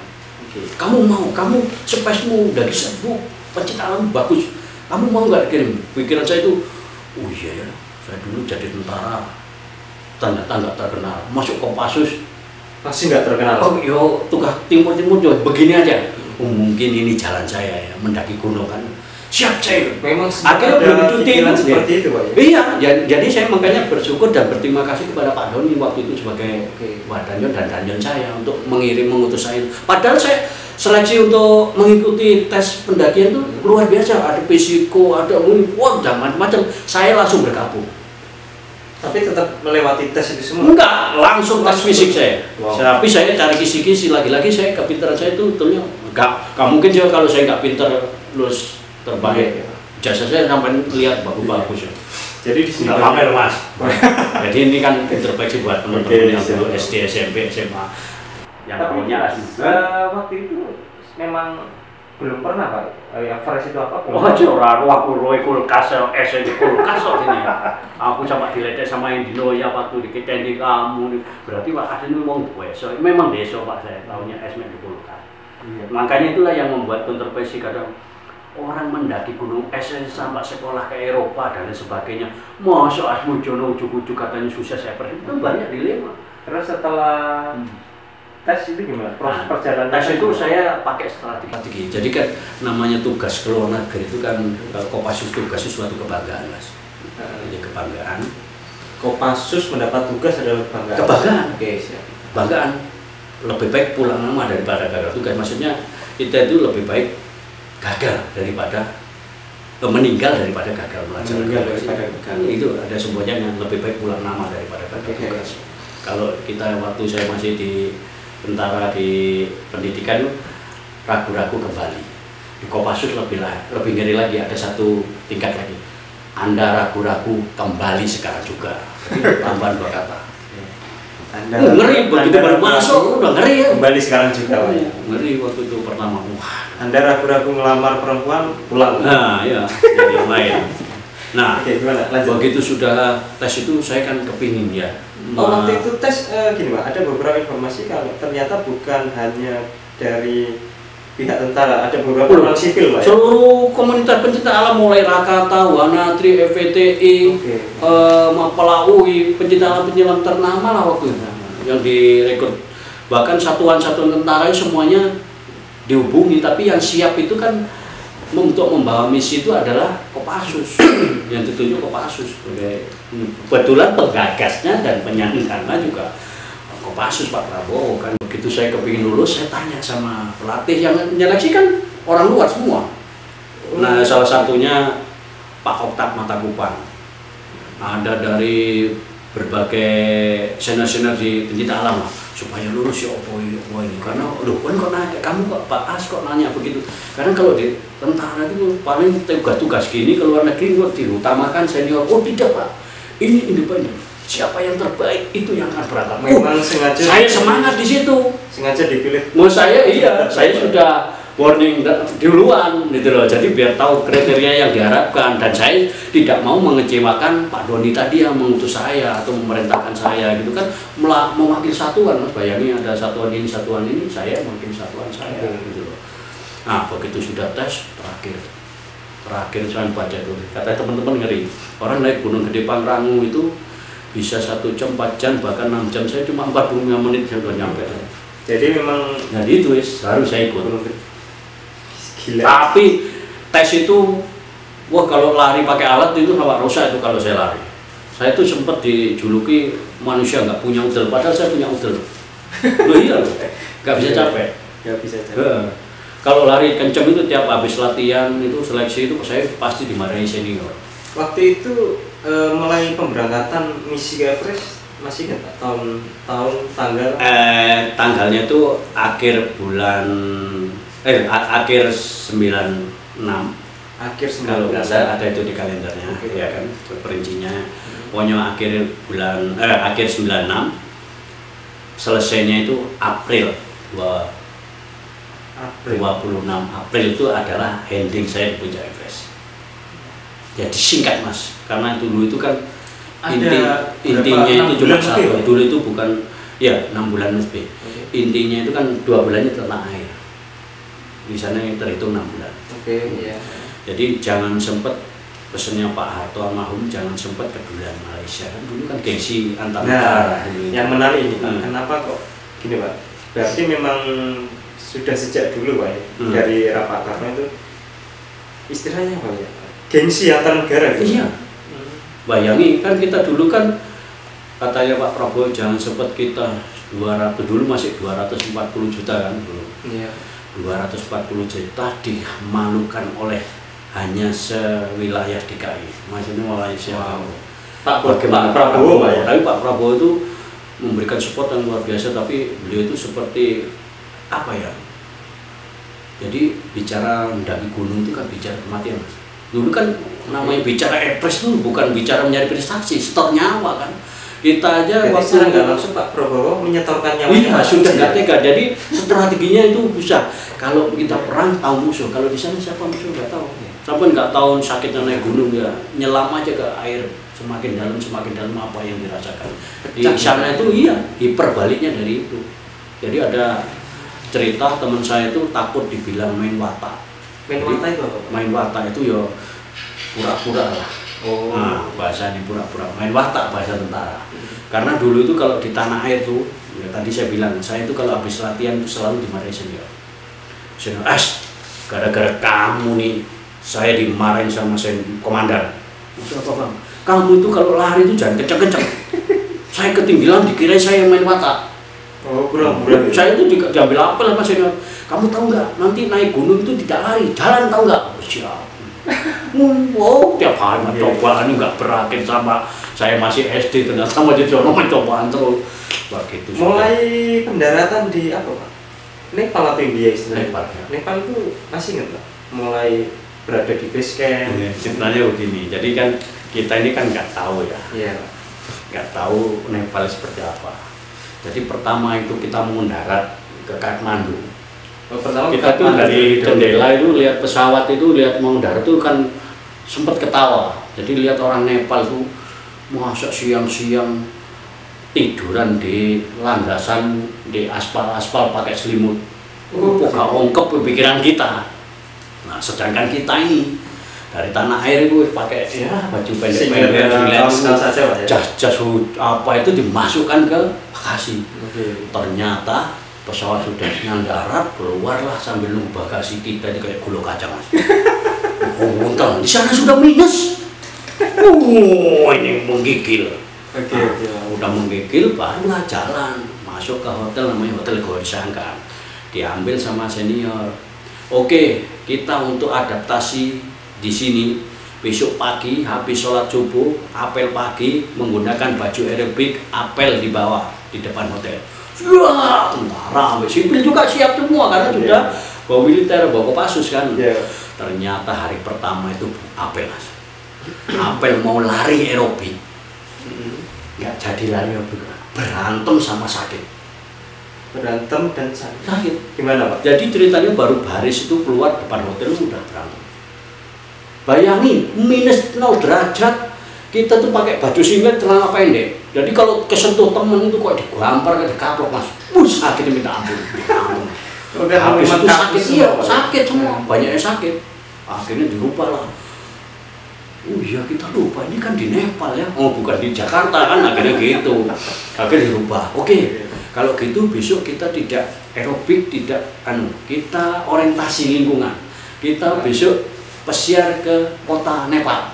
Kamu mau, kamu spesmu daki serbu, pencinta alam bagus. Kamu mau nggak kirim? Pikiran saya itu, oh iya ya, saya dulu jadi tentara, tanda-tanda terkenal, masuk Kopassus. Masih nggak terkenal? Oh yo, tugas Timur-Timur juga begini aja. Oh, mungkin ini jalan saya ya, mendaki gunung kan. Siap saya. Memang akhirnya belum cuti seperti itu, Pak. Iya, jadi saya makanya bersyukur dan berterima kasih kepada Pak Doni waktu itu sebagai Wadanyo dan danjen saya untuk mengutus saya. Padahal saya seleksi untuk mengikuti tes pendakian itu luar biasa, ada fisiko, ada macam-macam. Saya langsung bergabung. Tapi tetap melewati tes itu semua? Enggak, langsung tes fisik saya. Tapi saya cari kisi-kisi, lagi-lagi saya kepintaran saya itu ternyata enggak mungkin juga kalau saya nggak pintar lulus terbaik. Jasa saya sampai lihat bagus-bagus ya. Jadi di sini pamer Mas. Jadi ini kan introspeksi buat teman-teman yang dulu SD, SMP, SMA. Yang punya waktu itu memang belum pernah, Pak. Ya fresh itu apa? Oh, ora aku roe kulkas di kulkas kok ini. Aku sama diledek sama Indino ya waktu diketendi kamu. Berarti Pak asline wong desa. Memang desa Pak saya tahunya es di kulkas. Iya. Makanya itulah yang membuat kontroversi kadang orang mendaki gunung es sampai sekolah ke Eropa dan lain sebagainya. Masa Asmujono ujuk-ujuk katanya susah saya pergi. Itu banyak dilema. Terus setelah tes itu gimana? Proses perjalanan tes itu saya pakai strategi. Jadi kan namanya tugas ke luar negeri itu kan Kopassus tugas suatu kebanggaan, Mas. Jadi kebanggaan. Kopassus mendapat tugas adalah kebanggaan. Kebanggaan. Oke, siap. Banggaan. Lebih baik pulang nama daripada gagal tugas. Maksudnya kita itu lebih baik gagal daripada meninggal daripada gagal melaksanakan. Itu ada semuanya yang lebih baik pulang nama daripada gagal tugas. Kalau kita waktu saya masih di tentara di pendidikan ragu-ragu kembali. Di Kopassus lebih ngeri lagi, ada satu tingkat lagi. Anda ragu-ragu kembali sekarang juga. Jadi tambahan 2 kata. Ngeri begitu baru masuk udah ngeri ya. Kembali sekarang juga, Pak. Ngeri waktu itu pertama. Wah, Anda ragu-ragu melamar perempuan, pulang. Nah, ya, jadi yang lain. Nah, oke, gimana? Lanjut. Begitu sudah tes itu saya kan kepingin ya. Waktu itu tes gini Pak, ada beberapa informasi kalau ternyata bukan hanya dari pihak tentara, ada beberapa orang sipil Pak. Seluruh komunitas pencinta alam mulai Rakata, Wanatri, FVTI, Mapala UI, pencinta alam penyelam ternama lah waktu itu yang direkrut. Bahkan satuan-satuan tentara semuanya dihubungi, tapi yang siap itu kan untuk membawa misi itu adalah Kopassus yang ditunjuk Kopassus sebagai kebetulan penggagasnya dan penyandingkannya juga Kopassus Pak Prabowo kan. Begitu saya kepingin lulus, saya tanya sama pelatih yang menyeleksi kan orang luar semua. Nah salah satunya Pak Oktak Mata Kupang, ada dari berbagai senior-senior di pencipta alam lah, supaya lulus ya apa ini, karena loh kan kok nanya, kamu kok Pak As kok nanya begitu, karena kalau di tentara itu paling tugas-tugas gini ke luar negeri kok diutamakan senior. Oh tidak Pak, ini independen, siapa yang terbaik itu yang akan berangkat. Memang sengaja saya semangat di situ, sengaja dipilih. mau saya iya, saya sudah warning duluan gitu loh, jadi biar tahu kriteria yang diharapkan, dan saya tidak mau mengecewakan Pak Doni tadi yang mengutus saya atau memerintahkan saya gitu kan, mewakili satuan. Mas bayangin ada satuan ini, saya mungkin satuan saya gitu loh. Nah begitu sudah tes terakhir saya baca dulu, kata teman-teman ngeri, orang naik Gunung Gede Pangrango itu bisa 1 jam, 4 jam, bahkan 6 jam, saya cuma 45 menit sudah nyampe. Jadi memang jadi itu harus saya ikut. Gila. Tapi tes itu, wah kalau lari pakai alat itu Pak Rosa itu kalau saya lari. Saya tuh sempat dijuluki manusia nggak punya udel, padahal saya punya udel. Loh iya loh, nggak bisa capek. Nggak bisa capek. Kalau lari kenceng itu tiap habis latihan itu seleksi itu saya pasti dimarahi senior. Waktu itu mulai pemberangkatan misi ke Everest masih nggak tahun tanggal? Tanggalnya itu akhir bulan akhir 96. Akhir 96. Kalau nggak salah ada itu di kalendernya, ya kan perincinya. Pokoknya akhir 96. Selesainya itu April 26 April itu adalah ending saya di Puncak Everest. Jadi singkat Mas, karena dulu itu kan intinya itu cuma satu. Dulu itu bukan ya 6 bulan lebih. Intinya itu kan 2 bulannya tentang air. Di sana yang terhitung 6 bulan. Iya. Jadi jangan sempat pesannya Pak Harto almarhum, jangan sempat ke bulan Malaysia, kan dulu kan gengsi antar negara. Yang menarik ini Pak, kenapa kok gini Pak? Berarti memang sudah sejak dulu Pak ya, dari Rapakarno itu istilahnya apa ya? Gengsi antar negara gitu. Iya. Bayangi kan kita dulu kan katanya Pak Prabowo jangan sempat kita 200, dulu masih 240 juta kan dulu. Iya. 240 juta dimalukan oleh hanya sewilayah DKI. Maksudnya Malaysia. Wow. Pak Prabowo ya. Tapi Pak Prabowo itu memberikan support yang luar biasa, tapi beliau itu seperti apa ya? Jadi bicara mendaki gunung itu kan bicara kematian. Dulu kan namanya bicara Everest itu bukan bicara mencari prestasi, setor nyawa kan. Kita aja waktu nggak langsung Pak Prabowo menyetorkan nyawa. Iya sudah nggak tega. Jadi strateginya itu bisa. Kalau kita perang tahu musuh, kalau di sana siapa musuh nggak tahu. Sampai nggak tahu sakitnya naik gunung ya, nyelam aja ke air, semakin dalam apa yang dirasakan. Di sana itu iya hiperbaliknya dari itu. Jadi ada cerita teman saya itu takut dibilang main watak. Main watak itu apa? Main watak itu ya pura-pura lah. Oh. Nah, bahasanya pura-pura, main watak bahasa tentara. Karena dulu itu kalau di tanah air tuh, ya tadi saya bilang, saya itu kalau habis latihan itu selalu dimarahin senior. Senior, gara-gara kamu nih, saya dimarahin sama komandan. Maksud apa Bang? Kamu itu kalau lari itu jangan kenceng-kenceng. Saya ketinggalan dikira saya main watak. Oh, kurang-kurang. Saya itu diambil apel sama senior. Kamu tahu nggak? Nanti naik gunung itu tidak lari, jalan tahu nggak? Siap. Wow, tiap hari cobaan ini nggak berakhir sama saya masih SD ternyata masih jono cobaan terus. Begitu. Mulai pendaratan di apa Pak? Nepal atau India istilahnya? Nepal. Ya. Nepal itu masih nggak Pak? Mulai berada di base camp. Ceritanya begini, jadi kan kita ini kan nggak tahu ya. Iya Pak. Nggak tahu Nepal seperti apa. Jadi pertama itu kita mau mendarat ke Kathmandu. Pertama kita tuh dari jendela itu lihat pesawat itu lihat mau mendarat tuh kan sempat ketawa. Jadi lihat orang Nepal tuh masa siang-siang tiduran di landasan di aspal pakai selimut. Gak ongkep pikiran kita. Nah sedangkan kita ini dari tanah air itu pakai ya baju pendek-pendek, jas apa itu dimasukkan ke bagasi. Ternyata pesawat sudah mendarat, keluarlah sambil nunggu bagasi kita itu kayak gulung kacang. Untung di sana sudah minus. Ini menggigil. Udah menggigil, barulah jalan masuk ke hotel namanya Hotel Gorisangka. Diambil sama senior. Oke, kita untuk adaptasi di sini besok pagi habis sholat subuh, apel pagi menggunakan baju aerobik, apel di bawah di depan hotel. Wah, tentara, sipil juga siap semua karena sudah bawa militer, bawa Kopassus kan. Ternyata hari pertama itu apel, Mas. Apel mau lari aerobik, nggak jadi lari aerobik, berantem sama sakit. Berantem dan sakit. Gimana, Pak? Jadi ceritanya baru baris itu keluar depan hotel udah berantem. Bayangin minus 0 derajat, kita tuh pakai baju singlet celana pendek. Jadi kalau kesentuh temen itu kok digampar, dikaplok, Mas. Sakitnya minta ampun. Habis itu sakit, iya, sakit semua, banyaknya sakit. Akhirnya dirubah lah. Oh iya, kita lupa ini kan di Nepal ya. Oh bukan di Jakarta kan, akhirnya gitu. Akhirnya dirubah. Oke, kalau gitu besok kita tidak aerobik, tidak kita orientasi lingkungan. Kita besok pesiar ke kota Nepal.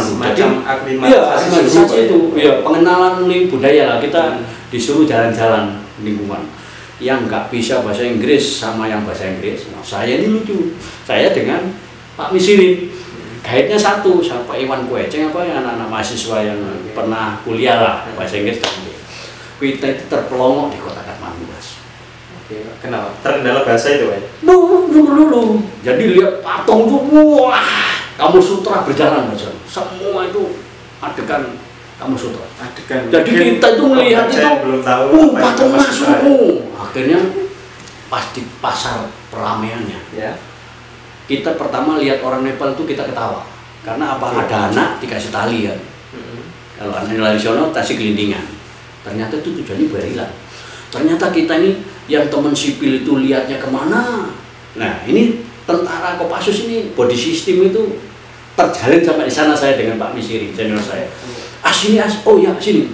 Semacam aklimatisasi itu, ya pengenalan budaya lah. Kita disuruh jalan-jalan lingkungan. Yang nggak bisa bahasa Inggris sama yang bahasa Inggris. Nah, saya ini lucu. Saya dengan Pak Misirin. Guide-nya satu, sama Pak Iwan Kueceng apa yang anak-anak mahasiswa yang pernah kuliah lah bahasa Inggris. Kita itu terpelongok di kota Kathmandu, Mas. Oke, kenapa? Terkendala bahasa itu, Pak? Dulu. Jadi lihat patung itu, wah, Kamu Sutra berjalan aja. Semua itu adegan Kamu Sutra. Adegan. Jadi kita itu melihat itu, belum tahu patung masuk. Akhirnya pas di pasar peramaiannya, ya. Kita pertama lihat orang Nepal itu kita ketawa. Karena apa? Ada anak dikasih tali ya. Kalau anak tradisional kasih gelindingan. Ternyata itu tujuannya biar hilang. Ternyata kita ini yang teman sipil itu lihatnya kemana. Nah ini tentara Kopassus ini body system itu terjalin sampai di sana saya dengan Pak Misiri senior saya. Sini oh ya sini.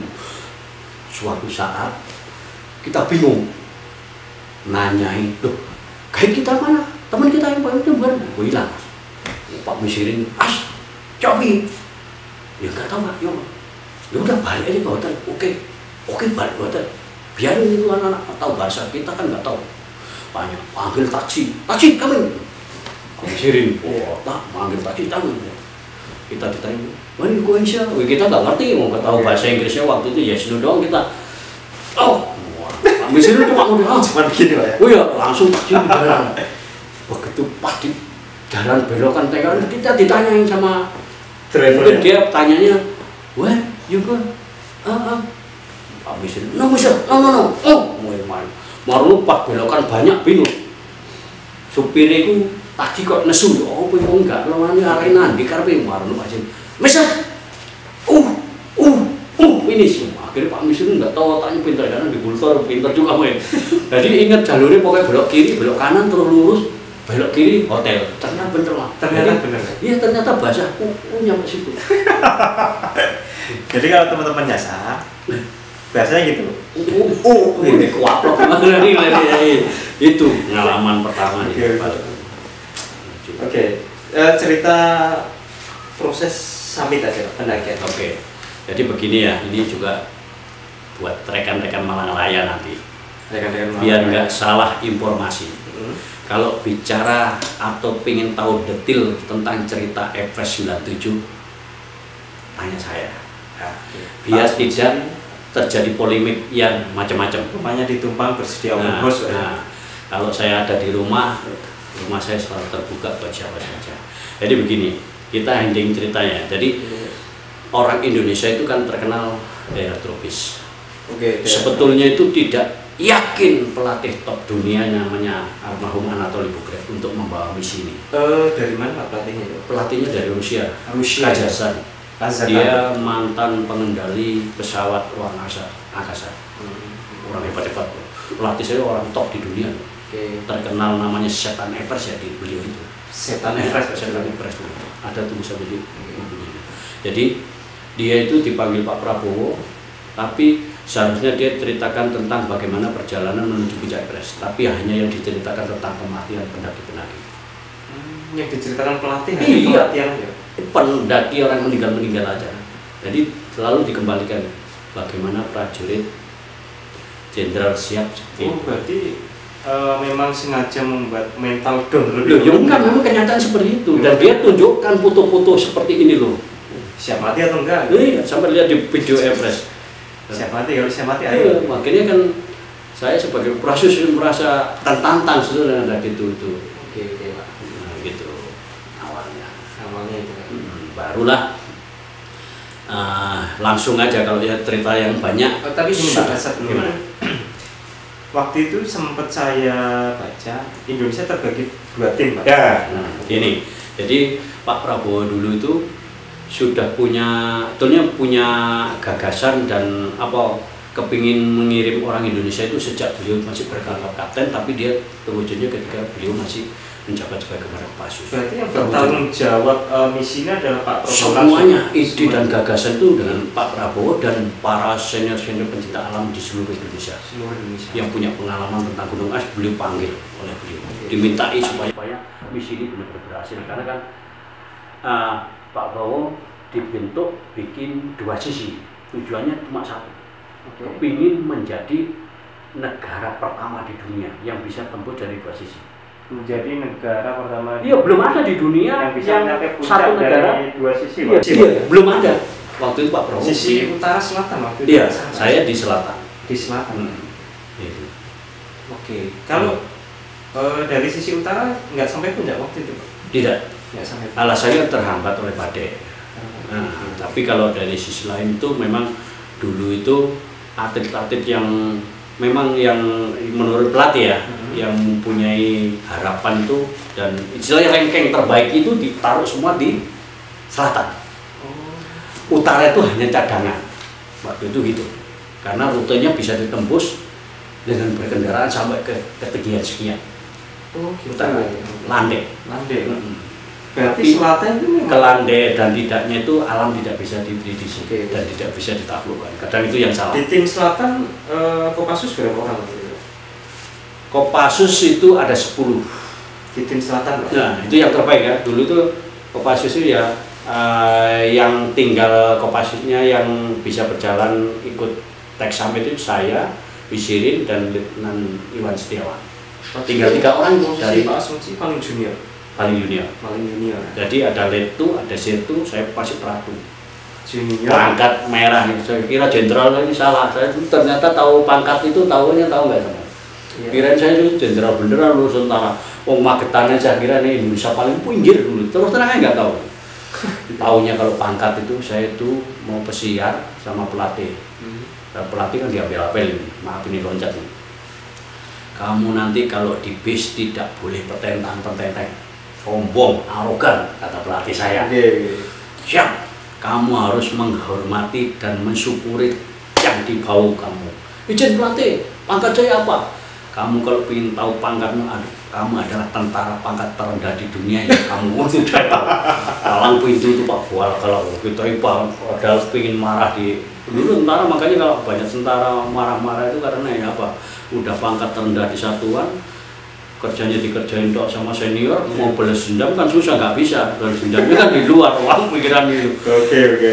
Suatu saat kita bingung, nanyain, loh, kayak kita mana? Teman kita yang paling bukan? Oh hilang. Pak Misiri, cobi. Ya nggak tahu Pak, ya udah balik aja ke hotel. Oke balik ke hotel. Biarin itu anak-anak tahu bahasa kita kan nggak tahu. Banyak panggil taksi kami. Sirin, tak panggil taksi tahu. Kita ditanya, mana gue Indonesia? Kita nggak ngerti, mau tahu bahasa Inggrisnya waktu itu yes no doang kita. Pak Sirin cuma udah cuma begini Pak ya. Oh ya langsung taksi di jalan. Begitu pas di jalan belokan tengah kita ditanyain sama driver. Dia tanyanya, where you go? Pak Sirin, no. Mau main. Mau pak belokan banyak bingung. Supirnya itu taksi kok nesu, enggak, kalau ini arena di karpe marno aja. Misal, ini semua. Akhirnya Pak Misir nggak tahu otaknya pintar karena di Bultor pintar juga main. Jadi ingat jalurnya pokoknya belok kiri, belok kanan terus lurus, belok kiri hotel. Ternyata bener lah. Ternyata bener. Iya ternyata bahasa. Nyampe situ. Jadi kalau teman-teman nyasar, biasanya gitu. Ini kuaplok itu pengalaman pertama di Nepal. Oke, cerita proses summit aja, pendakian. Oke, jadi begini ya, ini juga buat rekan-rekan Malang Raya nanti. Biar nggak salah informasi. Kalau bicara atau pengen tahu detail tentang cerita Everest 97, tanya saya. Biar tidak terjadi polemik yang macam-macam. Rupanya ditumpang bersedia bos. Kalau saya ada di rumah saya selalu terbuka buat siapa saja. Jadi begini, kita ending ceritanya. Jadi orang Indonesia itu kan terkenal daerah tropis. Sebetulnya itu tidak yakin pelatih top dunia namanya almarhum Anatoly Bugrev untuk membawa misi ini. Dari mana pelatihnya? Pelatihnya dari Rusia. Kazahstan. Dia mantan pengendali pesawat ruang angkasa. Orang hebat-hebat. Pelatih saya orang top di dunia. Terkenal namanya Setan Everest ya di beliau itu. Setan Everest ada tulisan di jadi dia itu dipanggil Pak Prabowo, tapi seharusnya dia ceritakan tentang bagaimana perjalanan menuju puncak Everest, tapi hanya yang diceritakan tentang kematian pendaki-pendaki. Yang diceritakan pelatih pelatihan ya. Pendaki orang meninggal aja. Jadi selalu dikembalikan bagaimana prajurit jenderal siap. Berarti memang sengaja membuat mental down Loh, lebih ya enggak, memang kenyataan seperti itu. Dan dia tunjukkan foto-foto seperti ini loh. siap mati atau enggak? Iya, sampai lihat di video Everest. Siap mati, kalau siap mati Iya, ayo. makanya kan saya sebagai prasus merasa tertantang sebetulnya ada gitu itu. Oke Pak. Nah, gitu awalnya. Awalnya itu. Barulah langsung aja kalau ya cerita yang banyak. Tapi gini Pak, Gimana? Waktu itu sempat saya baca Indonesia terbagi 2 tim Pak. Ya, nah, gini. Jadi Pak Prabowo dulu itu sudah sebetulnya punya gagasan dan kepingin mengirim orang Indonesia itu sejak beliau masih berpangkat kapten, tapi dia terwujudnya ketika beliau masih menjabat sebagai Kopassus. Berarti yang bertanggung jawab misinya adalah Pak Prabowo. Semuanya ide dan gagasan itu dengan Pak Prabowo dan para senior-senior pencinta alam di seluruh Indonesia. Yang punya pengalaman tentang Gunung Es beliau panggil oleh beliau, dimintai supaya misi ini benar-benar berhasil, karena kan Pak Prabowo dibentuk bikin 2 sisi, tujuannya cuma satu, kepingin menjadi negara pertama di dunia yang bisa tembus dari 2 sisi. Menjadi negara pertama. Iya, belum ada di dunia yang bisa mencapai satu negara dari 2 sisi. Iya, belum ada. Waktu itu Pak Prabowo. Sisi utara selatan waktu itu. Iya, saya di selatan. Di selatan. Itu. Oke. Kalau dari sisi utara nggak sampai puncak waktu itu Pak? Tidak. Nggak sampai. Alasannya terhambat oleh badai. Tapi kalau dari sisi lain itu memang dulu itu atlet-atlet yang memang yang menurut pelatih ya, yang mempunyai harapan itu dan istilahnya ranking terbaik itu ditaruh semua di selatan. Utara itu hanya cadangan waktu itu gitu, karena rutenya bisa ditembus dengan berkendaraan sampai ke ketinggian sekian. Gitu. Utara, landai. Berarti Tapi selatan itu memang kelandai dan tidaknya itu alam tidak bisa diprediksi dan tidak bisa ditaklukkan. Kadang itu yang salah. Di tim selatan Kopassus berapa orang waktu itu? Kopassus itu ada 10. Di tim selatan Pak? Nah, itu yang terbaik ya. Dulu tuh Kopassus itu ya yang tinggal Kopassusnya yang bisa berjalan ikut teks sampai itu saya, Bisirin dan Letnan Iwan Setiawan. Tinggal 3 orang dari Pak Asumsi paling junior. Paling junior. Jadi ada Letu, ada Setu, saya masih Pratu. Junior. Pangkat merah itu saya kira jenderal, ini salah. Saya ternyata tahu pangkat itu tahu nggak sama. Iya. Kirain saya itu jenderal beneran lulusan tentara. Magetan saya kira ini Indonesia paling pinggir dulu. Terus terang nggak tahu. Taunya kalau pangkat itu saya itu mau pesiar sama pelatih. Pelatih kan diambil-ambil ini, maaf ini loncat nih. Kamu nanti kalau di bis tidak boleh petentang-petenteng. Sombong, arogan, kata pelatih saya. Siap, kamu harus menghormati dan mensyukuri yang di bawah kamu. Izin pelatih, pangkat saya apa? Kamu kalau ingin tahu pangkatmu, kamu adalah tentara pangkat terendah di dunia ya. Kamu sudah tahu. Palang pintu itu Pak Bual, kalau kita padahal ingin marah di dulu tentara, makanya kalau banyak tentara marah-marah itu karena ya apa? Udah pangkat terendah di satuan, kerjanya dikerjain dok sama senior, mau balas dendam kan susah, nggak bisa. Balas dendamnya kan di luar uang pikiran itu.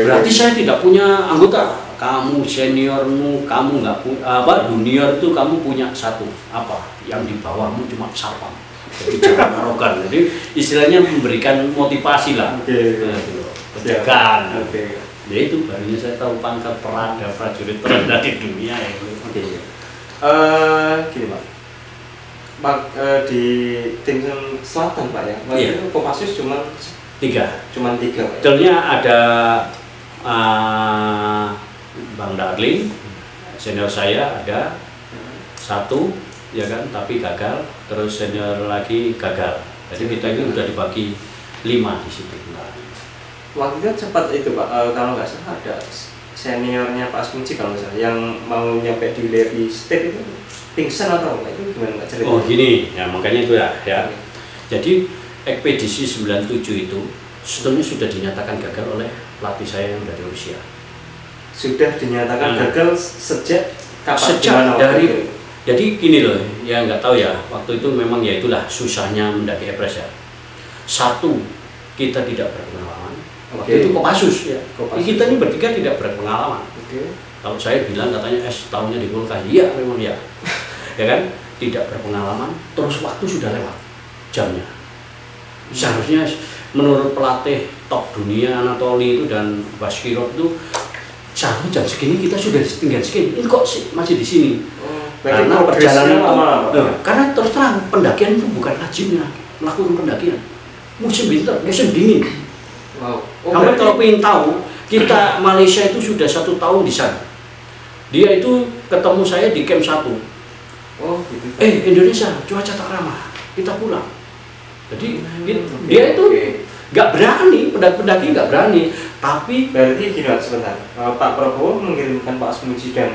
Berarti saya tidak punya anggota. Kamu seniormu, kamu nggak punya junior itu kamu punya satu yang di bawahmu cuma sapam. Jadi jangan arogan. Jadi istilahnya memberikan motivasi lah. Penjagaan. Ya itu barunya saya tahu pangkat perada prajurit terendah di dunia ya. Gini Pak, di tim selatan Pak ya, waktu itu Kopassus cuma 3. Cuma 3 Pak. Sebetulnya ada Bang Darling, senior saya ada 1 ya kan, tapi gagal. Terus senior lagi gagal. Jadi kita ini udah dibagi 5 di situ. Waktu itu cepat itu Pak, kalau nggak salah ada seniornya Pak Asmunci kalau nggak salah yang mau nyampe di Larry State itu pingsan atau apa, itu gimana Pak ceritanya? Oh gini, ya makanya itu ya. Jadi ekspedisi 97 itu sebetulnya sudah dinyatakan gagal oleh pelatih saya yang dari Rusia. Sudah dinyatakan gagal sejak kapan? Sejak dari jadi gini loh, ya nggak tahu ya, waktu itu memang ya itulah susahnya mendaki Everest ya. 1, kita tidak berpengalaman. Waktu itu Kopassus ya. Kita ini bertiga tidak berpengalaman. Kalau saya bilang katanya tahunya di Kulkas, iya memang ya. Ya kan? tidak berpengalaman, terus waktu sudah lewat jamnya. Seharusnya menurut pelatih top dunia Anatoli itu dan Bashkirov itu seharusnya jam segini kita sudah tinggal segini. Ini kok masih di sini? Karena perjalanan karena terus terang pendakian itu bukan lazimnya melakukan pendakian musim winter, musim dingin. Kamu kalau ingin tahu, kita Malaysia itu sudah 1 tahun di sana. Dia itu ketemu saya di camp 1. Gitu. Indonesia cuaca tak ramah, kita pulang. Jadi dia itu nggak berani, pendaki nggak berani. Tapi berarti gini sebentar, Pak Prabowo mengirimkan Pak Smuji dan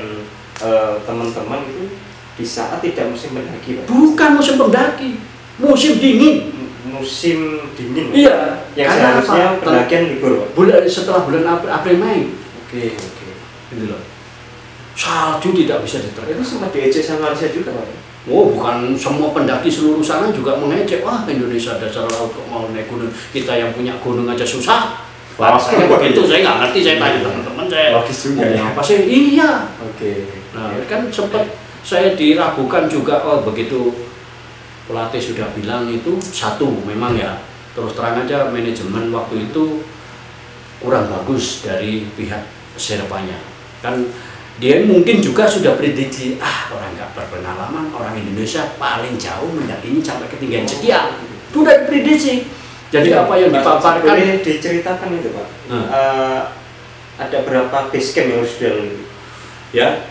teman-teman itu di saat tidak musim pendaki, Pak? Bukan musim pendaki, musim dingin. Musim dingin. Iya. Yang seharusnya pendakian libur, Pak. Setelah bulan April Mei. Oke. Gitu loh. Salju tidak bisa diterima. Itu sempat diejek sama Malaysia juga, Pak? Oh, bukan semua pendaki seluruh sana juga mengejek. Wah, Indonesia dasar laut kok mau naik gunung. Kita yang punya gunung aja susah. Saya begitu, saya nggak ngerti. Saya tanya teman-teman saya. Logis juga ya. Apa sih? Iya. Oke. Nah, kan sempat saya diragukan juga. Oh, begitu pelatih sudah bilang itu satu, memang ya. Terus terang aja manajemen waktu itu kurang bagus dari pihak Sherpanya. Kan dia mungkin juga sudah prediksi, orang nggak berpengalaman, orang Indonesia paling jauh mendakinya sampai ketinggian sekian. Itu udah diprediksi. Jadi apa yang dipaparkan? Boleh diceritakan itu, Pak? Ada berapa base camp yang harus dilalui? Ya,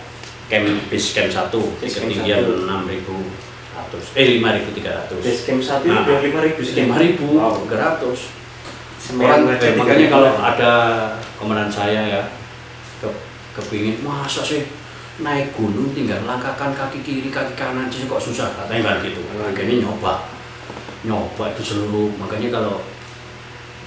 base camp 1 di ketinggian 5.300. Base camp 1 itu udah 5.300. Makanya kalau ada komandan saya ya, kepingin masa sih naik gunung tinggal langkahkan kaki kiri kaki kanan sih kok susah, katanya kan gitu. Akhirnya nyoba itu seluruh. Makanya kalau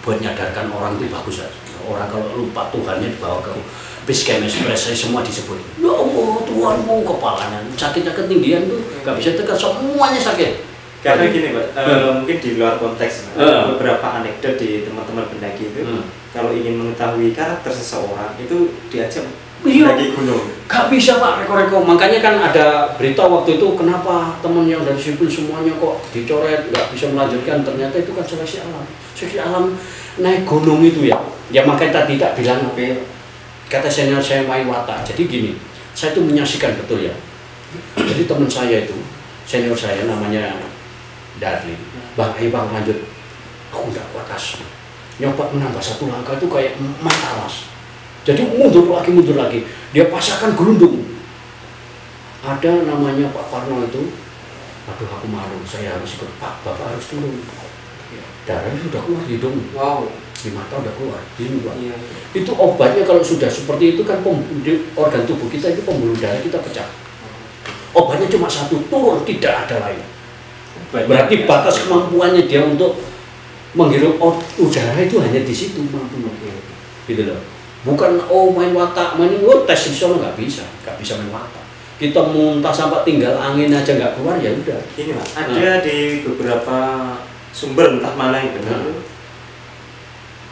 buat nyadarkan orang itu bagus aja. Orang kalau lupa Tuhannya dibawa ke base camp express semua disebut, ya Allah Tuhanmu, kepalanya sakitnya ketinggian tuh nggak bisa tekan, semuanya sakit. Karena gini, Pak, mungkin di luar konteks, beberapa anekdot di teman-teman pendaki itu, kalau ingin mengetahui karakter seseorang itu diajak mendaki gunung. Gak bisa, Pak, rekor-rekor. Makanya kan ada berita waktu itu, kenapa teman yang dari sipil semuanya kok dicoret, nggak bisa melanjutkan. Ternyata itu kan seleksi alam. Seleksi alam naik gunung itu ya. Ya makanya tadi tak bilang, kata senior saya main watak. Jadi gini, saya itu menyaksikan betul ya. Jadi teman saya itu, senior saya namanya Darlin, Bang, ayo Bang lanjut. Aku udah ke atas. Nyoba menambah 1 langkah itu kayak matalas. Jadi mundur lagi. Dia pasangkan gelundung. Ada namanya Pak Parno itu. Aduh, aku malu, saya harus ikut. Pak, Bapak harus turun. Darahnya sudah keluar di hidung. Wow. Di mata udah keluar. Iya. Itu obatnya kalau sudah seperti itu kan organ tubuh kita itu pembuluh darah kita pecah. Obatnya cuma 1, turun, tidak ada lain. Berarti batas kemampuannya dia untuk menghirup udara itu hanya di situ mampunya, gitu loh. Bukan main watak, main tes di sana nggak bisa main watak. Kita muntah sampai tinggal angin aja nggak keluar ya udah. Ini, Pak, ada di beberapa sumber entah mana yang benar.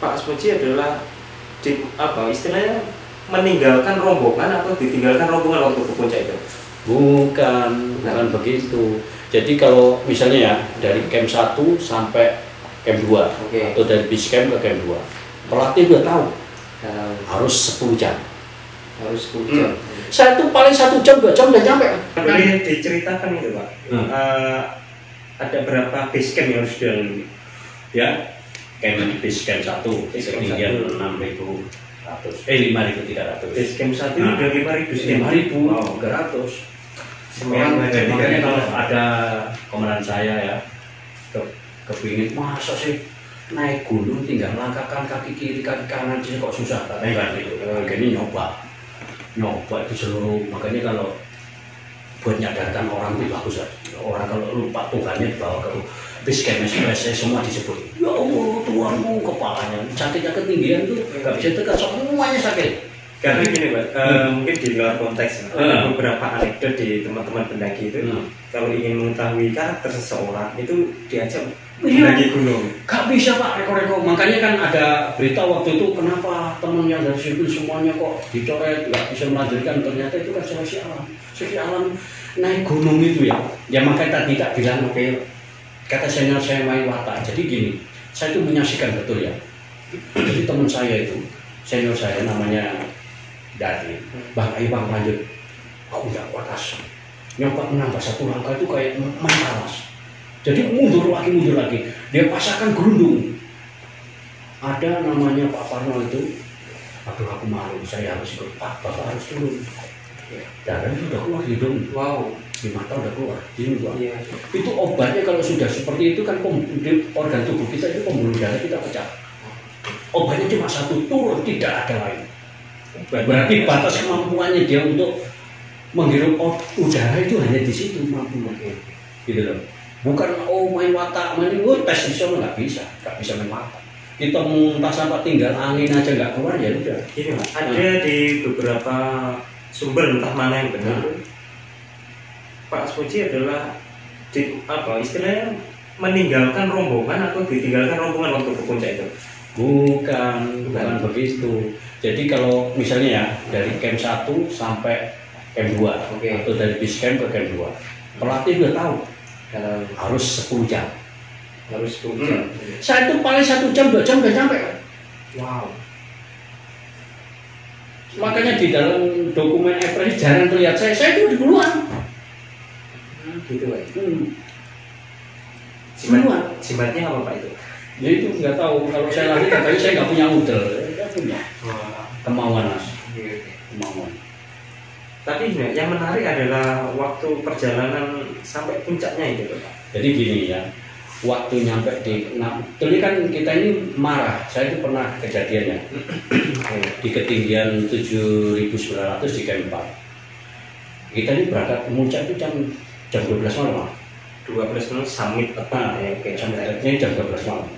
Pak Smuji adalah istilahnya meninggalkan rombongan atau ditinggalkan rombongan waktu ke puncak itu? Bukan begitu. Jadi kalau misalnya ya dari camp 1 sampai camp 2 atau dari base camp ke camp 2, pelatih udah tahu harus 10 jam. Harus 10 jam. Saya tuh paling 1 jam 2 jam udah nyampe. Boleh diceritakan itu, Pak? Ada berapa base camp yang harus dilalui? Ya, base camp 1 ketinggian 5.300. Base camp 1 udah 5.300. Makanya kalau ada komandan saya ya, kepingin masa sih naik gunung tinggal langkahkan kaki kiri kaki kanan sih kok susah, katanya kan gitu. Akhirnya nyoba itu seluruh. Makanya kalau buat nyadarkan orang itu bagus aja. Orang kalau lupa Tuhannya dibawa ke base camp express semua disebut, ya Allah Tuhanmu, kepalanya sakitnya ketinggian tuh nggak bisa tekan, semuanya sakit. Karena gini Pak, mungkin di luar konteks ada beberapa anekdot di teman-teman pendaki itu kalau ingin mengetahui karakter seseorang itu diajak mendaki gunung. Gak bisa Pak reko-reko, makanya kan ada berita waktu itu kenapa teman yang dari sipil semuanya kok dicoret, gak bisa melanjutkan, ternyata itu kan seleksi alam naik gunung itu ya. Ya makanya tadi tak bilang oke, kata senior saya main watak, jadi gini, saya itu menyaksikan betul ya. Jadi teman saya itu, senior saya namanya Dadi, Bang ayo Bang lanjut, aku udah kuat asam, nyoba menambah satu langkah itu kayak main talas. Jadi mundur lagi, dia pasangkan gerundung. Ada namanya Pak Parno itu, aduh aku malu, saya harus ikut Pak, Bapak harus turun. Darah itu udah keluar hidung, wow, di mata udah keluar, ini Bang. Ya. Itu obatnya kalau sudah seperti itu kan organ tubuh kita itu pembuluh darah kita pecah. Obatnya cuma satu, turun, tidak ada lain. Berarti batas kemampuannya dia untuk menghirup udara itu hanya di situ mampunya, gitu loh. Bukan main watak, main tes di sana nggak bisa main watak. Kita muntah sampai tinggal angin aja nggak keluar ya udah. Ini ada di beberapa sumber entah mana yang benar. Pak Suci adalah istilahnya meninggalkan rombongan atau ditinggalkan rombongan waktu ke puncak itu? Bukan begitu. Jadi kalau misalnya ya dari camp 1 sampai camp 2 atau dari base camp ke camp 2, pelatih udah tahu harus 10 jam. Harus 10 jam. Saya itu paling 1 jam 2 jam udah sampai. Wow. Makanya di dalam dokumen Everest jarang terlihat saya itu di duluan. Gitu Pak. Simatnya apa Pak itu? Ya itu nggak tahu, kalau saya lari katanya saya nggak punya udel, saya punya kemauan mas, kemauan. Tapi yang menarik adalah waktu perjalanan sampai puncaknya itu Pak. Jadi gini ya, waktu nyampe jadi kan kita ini marah, saya itu pernah kejadiannya di ketinggian 7.900 di camp 4. Kita ini berangkat puncak itu jam 12 malam. 12 malam summit apa? Summitnya jam 12 malam.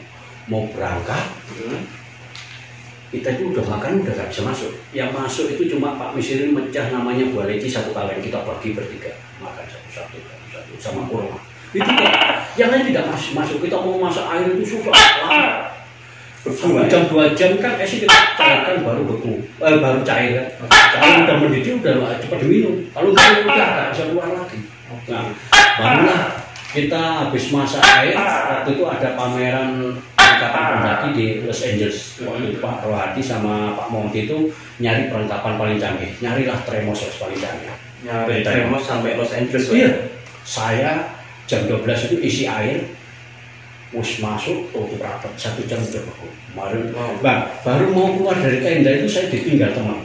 Mau berangkat, kita itu udah makan udah nggak bisa masuk. Yang masuk itu cuma Pak Misirin mecah namanya buah leci 1 kaleng, kita bagi bertiga makan satu sama kurma. Itu yang lain tidak masuk. Kita mau masak air itu susah. Jam 2 jam kan kita cairkan baru beku, baru cair kan. Cair udah mendidih udah cepat diminum. Kalau nggak udah bisa keluar lagi. Nah, barulah kita habis masak air. Waktu itu ada pameran perlengkapan pendaki di Los Angeles. Waktu itu Pak Rohadi sama Pak Monti itu nyari perlengkapan paling canggih. Nyarilah Tremos paling canggih. Nyari Tremos sampai Los Angeles. Iya. Saya jam 12 itu isi air. Us masuk, tutup rapat 1 jam udah beku. Baru mau keluar dari tenda itu saya ditinggal teman.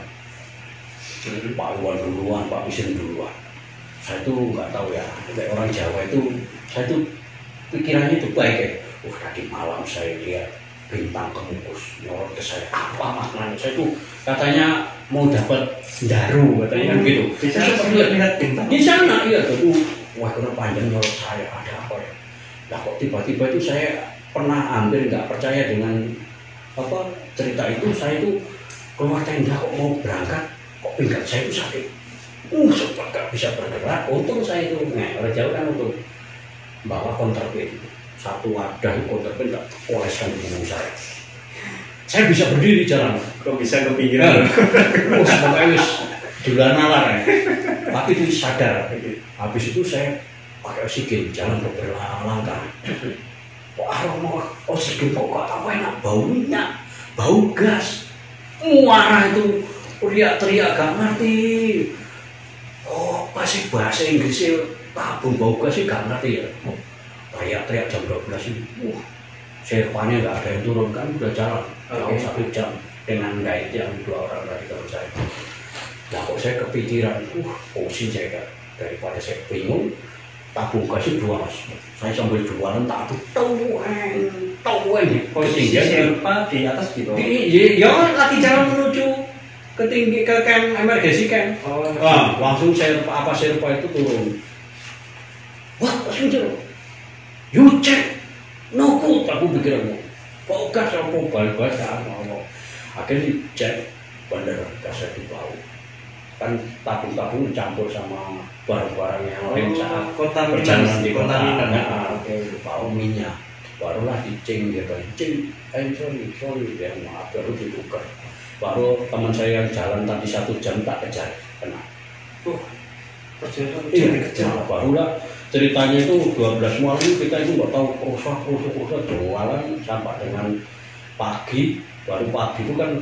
Pak Iwan duluan, Pak Isin duluan. Saya tuh nggak tahu ya, kayak orang Jawa itu, saya tuh pikirannya itu baik ya. Tadi malam saya lihat bintang kemukus nyorot ke saya. Apa maknanya? Saya tuh katanya mau dapat daru katanya kan gitu. Bisa lihat bintang. Di sana iya tuh. Wah kena panjang nyorot saya, ada apa ya? Nah kok tiba-tiba itu saya pernah hampir nggak percaya dengan cerita itu. Saya itu keluar tenda kok mau berangkat, kok pinggang saya itu sakit. Sempat nggak bisa bergerak. Untung saya itu, orang Jawa kan untuk bawa counterpin. 1 wadah counterpin nggak oleskan di punggung saya. Saya bisa berdiri jalan. Kok bisa kepikiran? Semoga wis duluan nalar ya. Tapi itu sadar. Habis itu saya pakai oksigen, jalan beberapa langkah. Kok aroma oksigen kok apa enak baunya, bau gas. Muara itu teriak-teriak gak ngerti. Pasti bahasa Inggrisnya tabung bau gas sih gak ngerti ya. Teriak-teriak jam 12 itu. Serpanya gak ada yang turun kan udah jalan. Jauh 1 jam dengan guide yang 2 orang dari kalau saya. Nah kok saya kepikiran, pusing saya daripada saya bingung. Tabung gasnya 2 mas, saya sambil jualan tak tauan posisinya siapa di atas gitu? Ya lagi jalan menuju ke camp emergency camp. Langsung serpa itu turun. Wah langsung jalan. You check, no good. Aku pikir bau gas apa bal-bal. Akhirnya dicek, bener gas di bau. Kan tabung-tabung campur sama barang-barang yang lain saat perjalanan di kota. Bau minyak. Barulah dicing gitu, sorry ya maaf, baru ditukar. Baru teman saya yang jalan tadi 1 jam tak kejar, kena. Iya, barulah ceritanya itu 12 malam kita itu nggak tahu proses jualan sampai dengan pagi. Baru pagi itu kan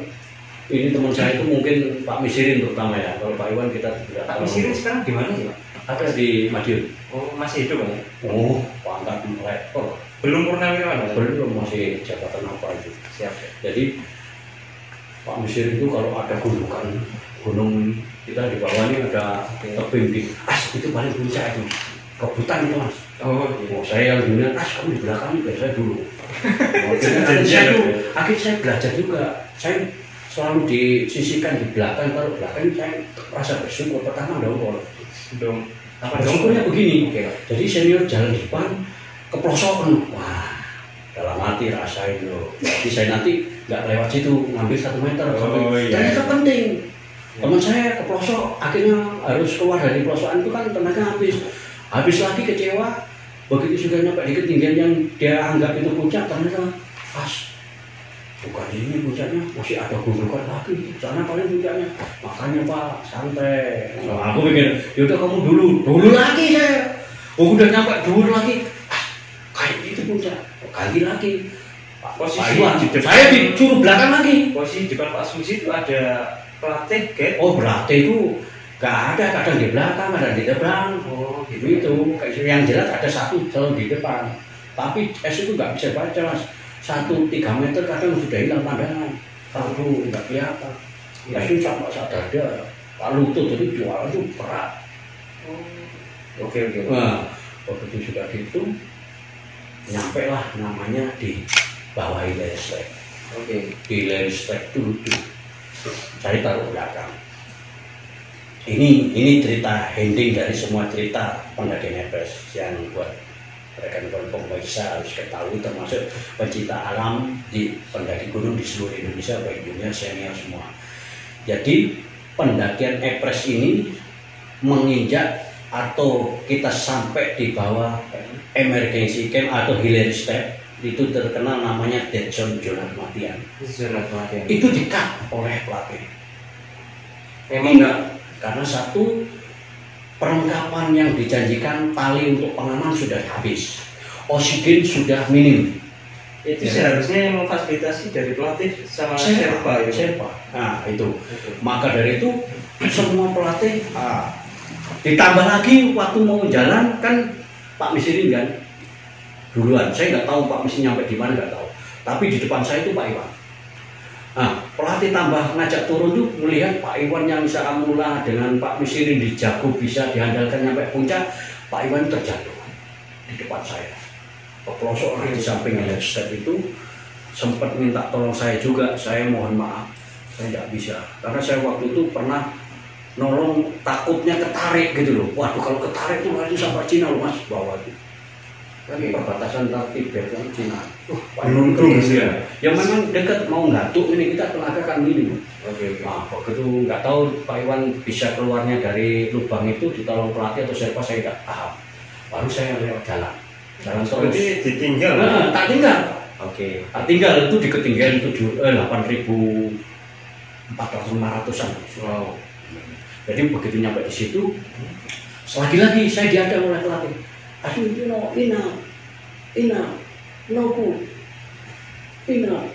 ini teman saya itu mungkin Pak Misirin terutama ya. Kalau Pak Iwan kita tidak tahu. Pak Misirin sekarang di mana sih Pak? Ada di Madiun. Oh masih hidup ya? Oh pangkat rektor. Belum purnawirawan? Belum, masih jabatan apa itu. Siap. Jadi Pak Misirin itu kalau ada gunung kita di bawah ini ada tebing di itu paling puncak itu. Rebutan itu mas. Saya yang dunia kamu di belakang biar saya dulu. Akhirnya saya belajar juga. Saya selalu disisihkan di belakang. Kalau belakang saya rasa bersyukur. Pertama dong. Bersyukurnya begini. Jadi senior jalan di depan keplosokan. Wah, dalam hati rasain loh. Jadi saya nanti nggak lewat situ ngambil 1 meter. Ternyata penting. Teman saya kepelosok, akhirnya harus keluar dari pelosokan itu kan tenaga habis lagi kecewa. Begitu sudah nyampe di ketinggian yang dia anggap itu puncak, ternyata pas bukan ini puncaknya, masih ada gundukan lagi. Sana paling puncaknya. Makanya Pak santai. Nah, aku pikir, yaudah kamu dulu lagi saya. Udah nyampe dulu lagi. Kayak itu puncak. Ganti lagi. Posisi saya disuruh belakang lagi. Posisi depan Pak Susi itu ada pelatih gate. Oh pelatih itu gak ada, kadang di belakang, kadang di depan. Oh gitu. Yang jelas ada satu selalu di depan. Tapi es itu nggak bisa baca mas. 1-3 meter kadang sudah hilang pandangan. Aduh nggak kelihatan. Ya susah pak saat ada. Pak lutut jadi jualan itu berat. Oke. Nah begitu sudah gitu, nyampe lah namanya di bawah Hileristek. Di Hileristek dulu tuh. Saya taruh belakang. Ini cerita ending dari semua cerita pendakian Everest yang buat rekan-rekan pemirsa harus ketahui, termasuk pencinta alam di pendaki gunung di seluruh Indonesia baik junior senior semua. Jadi pendakian Everest ini menginjak atau kita sampai di bawah emergency camp atau Hileristek itu terkenal namanya dead zone, zona kematian. Itu di-cut oleh pelatih. Memang enggak, karena satu perlengkapan yang dijanjikan tali untuk pengaman sudah habis, oksigen sudah minim. Itu seharusnya yang memfasilitasi dari pelatih sama Sherpa. Nah itu. Maka dari itu semua pelatih ditambah lagi waktu mau jalan kan Pak Misirin kan duluan, saya nggak tahu Pak Misirin nyampe di mana nggak tahu, tapi di depan saya itu Pak Iwan. Nah pelatih tambah ngajak turun tuh melihat Pak Iwan yang mula dengan Pak Misirin dijago bisa diandalkan nyampe puncak, Pak Iwan terjatuh di depan saya. Pelosok di samping step itu sempat minta tolong saya juga, saya mohon maaf saya nggak bisa karena saya waktu itu pernah nolong takutnya ketarik gitu loh. Waduh kalau ketarik tuh lagi sampai Cina loh mas bawah itu. Tapi perbatasan Tibet dan Cina. Beruntung sih ya. Yang memang dekat mau ngatuk ini kita tenaga kan ini. Nah begitu nggak tahu Pak Iwan bisa keluarnya dari lubang itu ditolong pelatih atau siapa saya nggak paham. Baru saya lewat jalan terus. Berarti ditinggal? Tak tinggal. Tak tinggal itu di ketinggian 8.400-500an. Wow. Jadi begitu nyampe di situ, lagi saya diadang oleh pelatih. Aduh itu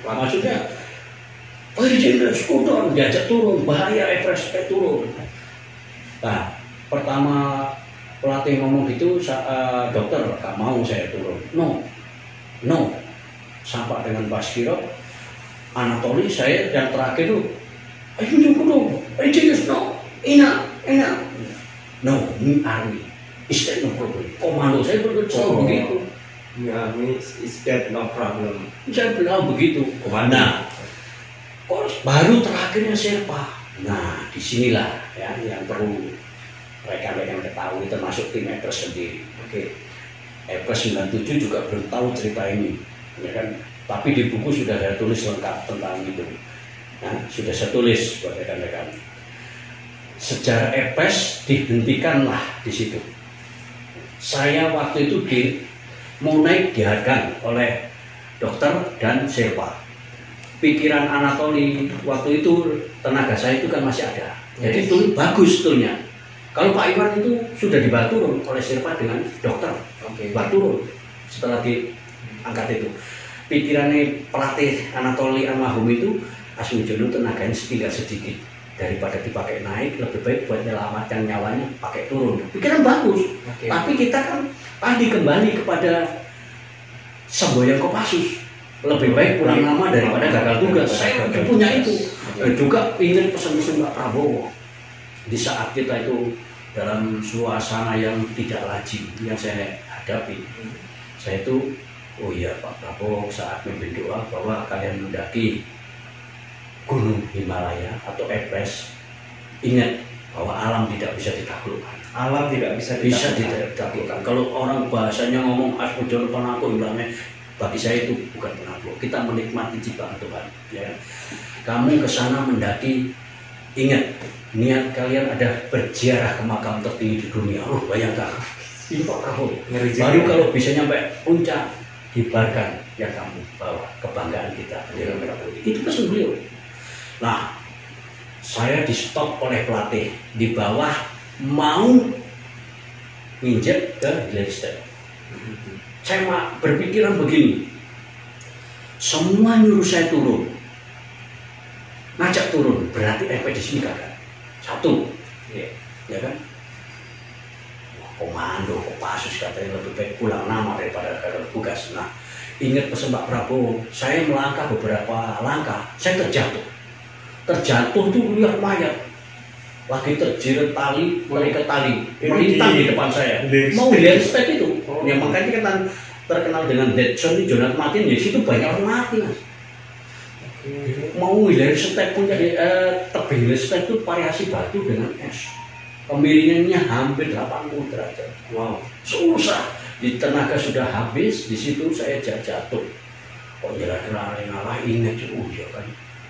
maksudnya, turun, diajak turun, bahaya Everest turun. Nah, pertama pelatih ngomong gitu, dokter gak mau saya turun. No. Sampai dengan Baskiro, Anatoli saya yang terakhir itu, enak. No, ini army. Is that no problem? Komando saya berkata begitu. Army is that no problem. Saya bilang begitu. Komanda. Baru terakhirnya Sherpa. Nah, disinilah ya yang perlu rekan-rekan ketahui termasuk tim Everest sendiri. Everest 97 juga belum tahu cerita ini, ya kan? Tapi di buku sudah saya tulis lengkap tentang itu. Nah, sudah saya tulis buat rekan-rekan. Sejarah EPES dihentikanlah di situ. Saya waktu itu mau naik dihadang oleh dokter dan Sherpa. Pikiran Anatoli waktu itu, tenaga saya itu kan masih ada. Jadi itu bagus turunnya. Kalau Pak Iwan itu sudah dibawa turun oleh Sherpa dengan dokter. Bawa turun setelah diangkat itu. Pikirannya pelatih Anatoli almarhum itu, Asmujono tenaganya tinggal sedikit. Daripada dipakai naik, lebih baik buat menyelamatkan nyawanya pakai turun. Pikiran bagus. Tapi kita kan tadi kembali kepada Semboyan Kopassus. Lebih baik kurang lama daripada gagal tugas. Saya punya itu. Juga ingin pesan-pesan Pak Prabowo. Di saat kita itu dalam suasana yang tidak lazim yang saya hadapi, saya itu, oh iya Pak Prabowo saat memimpin doa bahwa kalian mendaki Gunung Himalaya atau Everest, ingat bahwa alam tidak bisa ditaklukkan. Alam tidak bisa ditaklukkan. Kalau orang bahasanya ngomong Asmujono penakluk, bilangnya bagi saya itu bukan penakluk. Kita menikmati ciptaan Tuhan. Ya. Kamu ke sana mendaki, ingat niat kalian ada berziarah ke makam tertinggi di dunia. Oh bayangkan, ini Pak Prabowo. Baru kalau bisa nyampe puncak, kibarkan yang kamu bawa, kebanggaan kita. Itu pesan beliau. Nah, saya di stop oleh pelatih di bawah mau nginjek ke Hillary. Saya berpikiran begini, semua nyuruh saya turun, ngajak turun, berarti ekspedisi gagal. Satu, ya kan? Komando, Kopassus katanya lebih baik pulang nama daripada gagal tugas. Nah, ingat pesan Pak Prabowo, saya melangkah beberapa langkah, saya terjatuh tuh lihat mayat lagi terjerat tali, terikat tali melintang di depan saya, mau lihat step itu. Yang makanya kita terkenal dengan dead zone, Jonathan Martin, di situ banyak orang mati mas. Mau lihat step punya tebing step itu variasi batu dengan es, kemiringannya hampir 80 derajat. Wow, susah. Di tenaga sudah habis, di situ saya jatuh. Kok jalan-jalan ngalah ingat ya kan,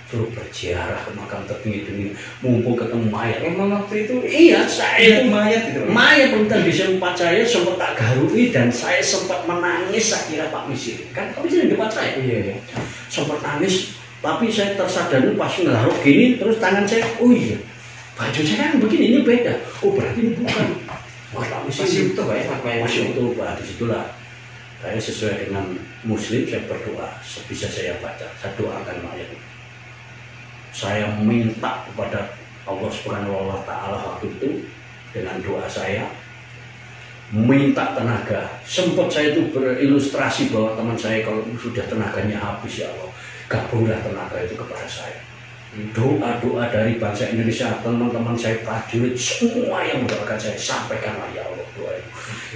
suruh berziarah ke makam tertinggi, mumpung ketemu mayat. Emang waktu itu iya, saya itu mayat gitu. Mayat tentang di sempat saya sempat tak garui dan saya sempat menangis. Saya kira Pak Misir kan Pak Misir di depan saya. Iya. Sempat nangis, tapi saya tersadar pas ngelaruk gini, terus tangan saya, oh iya, baju saya kan begini, ini beda. Oh berarti ini bukan. Wah Pak Misir masih utuh ya, masih utuh Pak. Disitulah saya sesuai dengan Muslim, saya berdoa sebisa saya baca, saya doakan mayat. Saya minta kepada Allah Subhanahu wa Ta'ala waktu itu dengan doa saya, minta tenaga. Sempat saya itu berilustrasi bahwa teman saya kalau sudah tenaganya habis, ya Allah, gabunglah tenaga itu kepada saya. Doa-doa dari bangsa Indonesia, teman-teman saya prajurit, semua yang mendoakan saya, sampaikanlah ya Allah doa itu.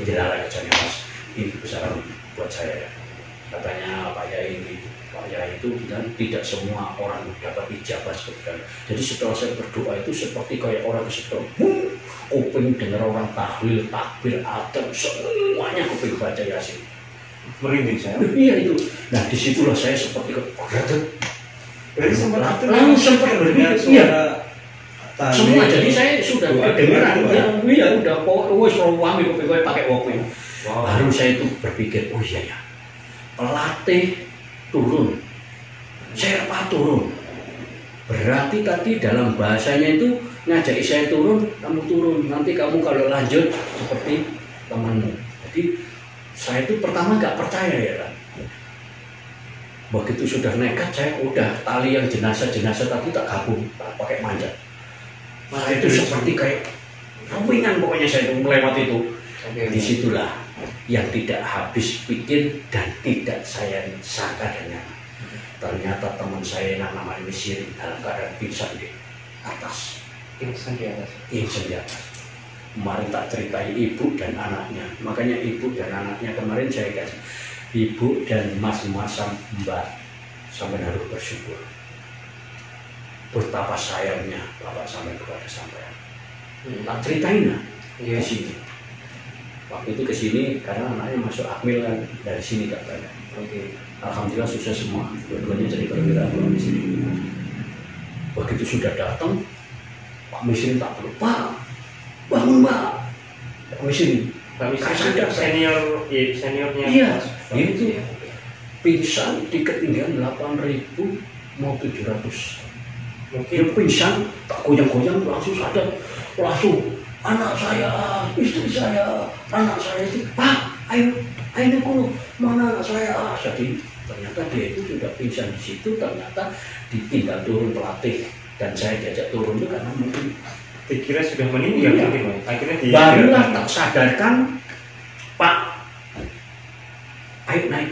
Jelaslah kejadian mas, ini kebesaran buat saya. Katanya Pak Yai itu bilang tidak semua orang dapat ijabah seperti itu. Jadi setelah saya berdoa itu seperti kayak orang kesetrum, kuping dengar orang tahlil, takbir, adab, semuanya kuping baca Yasin. Merinding saya. Iya itu. Nah disitulah saya seperti keberatan. Jadi sempat berdengar suara semua. Jadi saya sudah kedengaran. Iya udah wes wangi kuping gue pakai walkman. Baru saya itu berpikir, oh iya ya, pelatih turun, Sherpa turun, berarti tadi dalam bahasanya itu ngajak saya turun, kamu turun, nanti kamu kalau lanjut seperti temanmu. Jadi saya itu pertama nggak percaya ya kan. Begitu sudah nekat, saya udah tali yang jenazah tadi tak gabung, tak pakai manjat. Saya itu seperti kayak ringan pokoknya saya itu melewati itu. Disitulah yang tidak habis pikir dan tidak saya sangka dan nyata. Ternyata teman saya yang namanya Misir dalam keadaan pingsan di atas. Pingsan di atas. Kemarin tak ceritai ibu dan anaknya. Makanya ibu dan anaknya kemarin saya kasih. Ibu dan mas-mas mbak sampai harus bersyukur. Betapa sayangnya Bapak sampai kepada sampean. Tak ceritain lah di sini. Waktu itu ke sini karena anaknya masuk akmil kan, dari sini katanya. Alhamdulillah sukses semua, dua-duanya jadi perwira di sini. Begitu sudah datang, Pak Misrin tak perlu, Pak, bangun Pak. Pak Misrin itu seniornya. Iya, itu pingsan di ketinggian 8.000 mau 700. Mungkin pingsan, tak goyang-goyang langsung sadar, langsung anak saya, istri saya, anak saya itu, Pak, ayo dulu, mana anak saya? Jadi ternyata dia itu sudah pingsan di situ, ternyata ditinggal turun pelatih dan saya diajak turun itu karena mungkin dikira sudah meninggal. Iya. Akhirnya barulah tak sadarkan, Pak, ayo naik.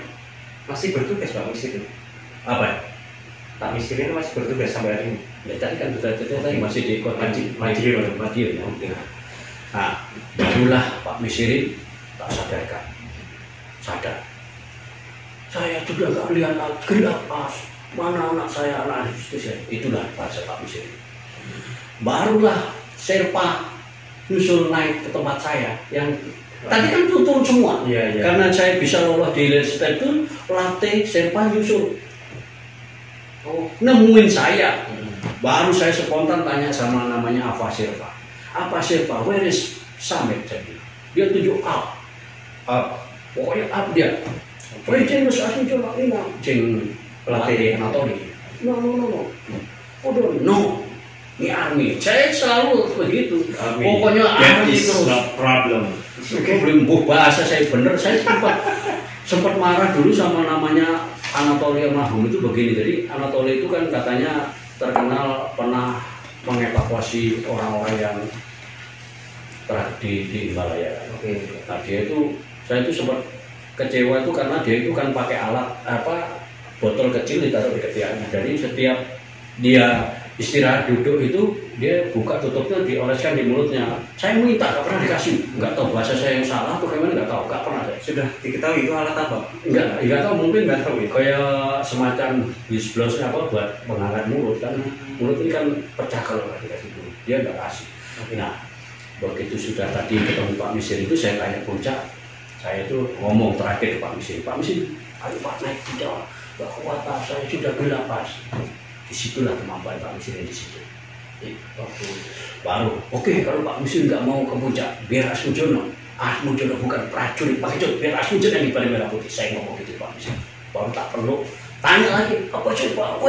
Masih bertugas Pak Misrin. Apa? Pak Misrin masih bertugas sampai hari ini. Ya tadi kan sudah tadi masih di kota Madiun ya. Nah, barulah Pak Misrin tak sadarkan. Sadar. Saya sudah nggak lihat gelap pas. Mana anak saya, anak istri saya. Itulah bahasa Pak Misrin. Barulah Sherpa nyusul naik ke tempat saya yang tadi kan tutup semua. Iya. Karena saya bisa lolos di step itu, latih Sherpa nyusul. Nemuin saya. Baru saya spontan tanya sama namanya Apa Sherpa. Apa Sherpa? Where is Summit? Dia tunjuk up. Pokoknya up dia. Ceng asli coba ini ceng pelatih Anatoli. No. Ini army. Saya selalu begitu. Pokoknya army itu problem. Belum bahasa saya bener. Saya sempat marah dulu sama namanya Anatoli almarhum itu begini. Jadi Anatoli itu kan katanya terkenal pernah mengevakuasi orang-orang yang di Himalaya. Nah dia itu, saya itu sempat kecewa itu karena dia itu kan pakai alat botol kecil ditaruh di ketiaknya. Jadi setiap dia istirahat duduk itu dia buka tutupnya dioleskan di mulutnya. Saya minta, nggak pernah dikasih. Nggak tahu bahasa saya yang salah atau gimana, nggak tahu, nggak pernah saya. Sudah diketahui itu alat apa? Nggak tahu, mungkin nggak tahu ya. Kayak semacam bisblos buat menghangat mulut kan. Mulut ini kan pecah kalau nggak dikasih dulu. Dia nggak kasih. Nah begitu sudah tadi ketemu Pak Misrin itu saya tanya puncak. Saya itu ngomong terakhir ke Pak Misrin. Pak Misrin, ayo Pak naik tidak. Nggak kuat Pak, saya sudah gelap pas. Disitulah kemampuan Pak Misrin di situ. Baru, oke, kalau Pak Misrin nggak mau ke puncak, biar Asmujono bukan prajurit Pak Hijau, biar Asmujono yang di balik merah putih. Saya ngomong gitu Pak Misrin. Baru tak perlu tanya lagi, apa sih Pak?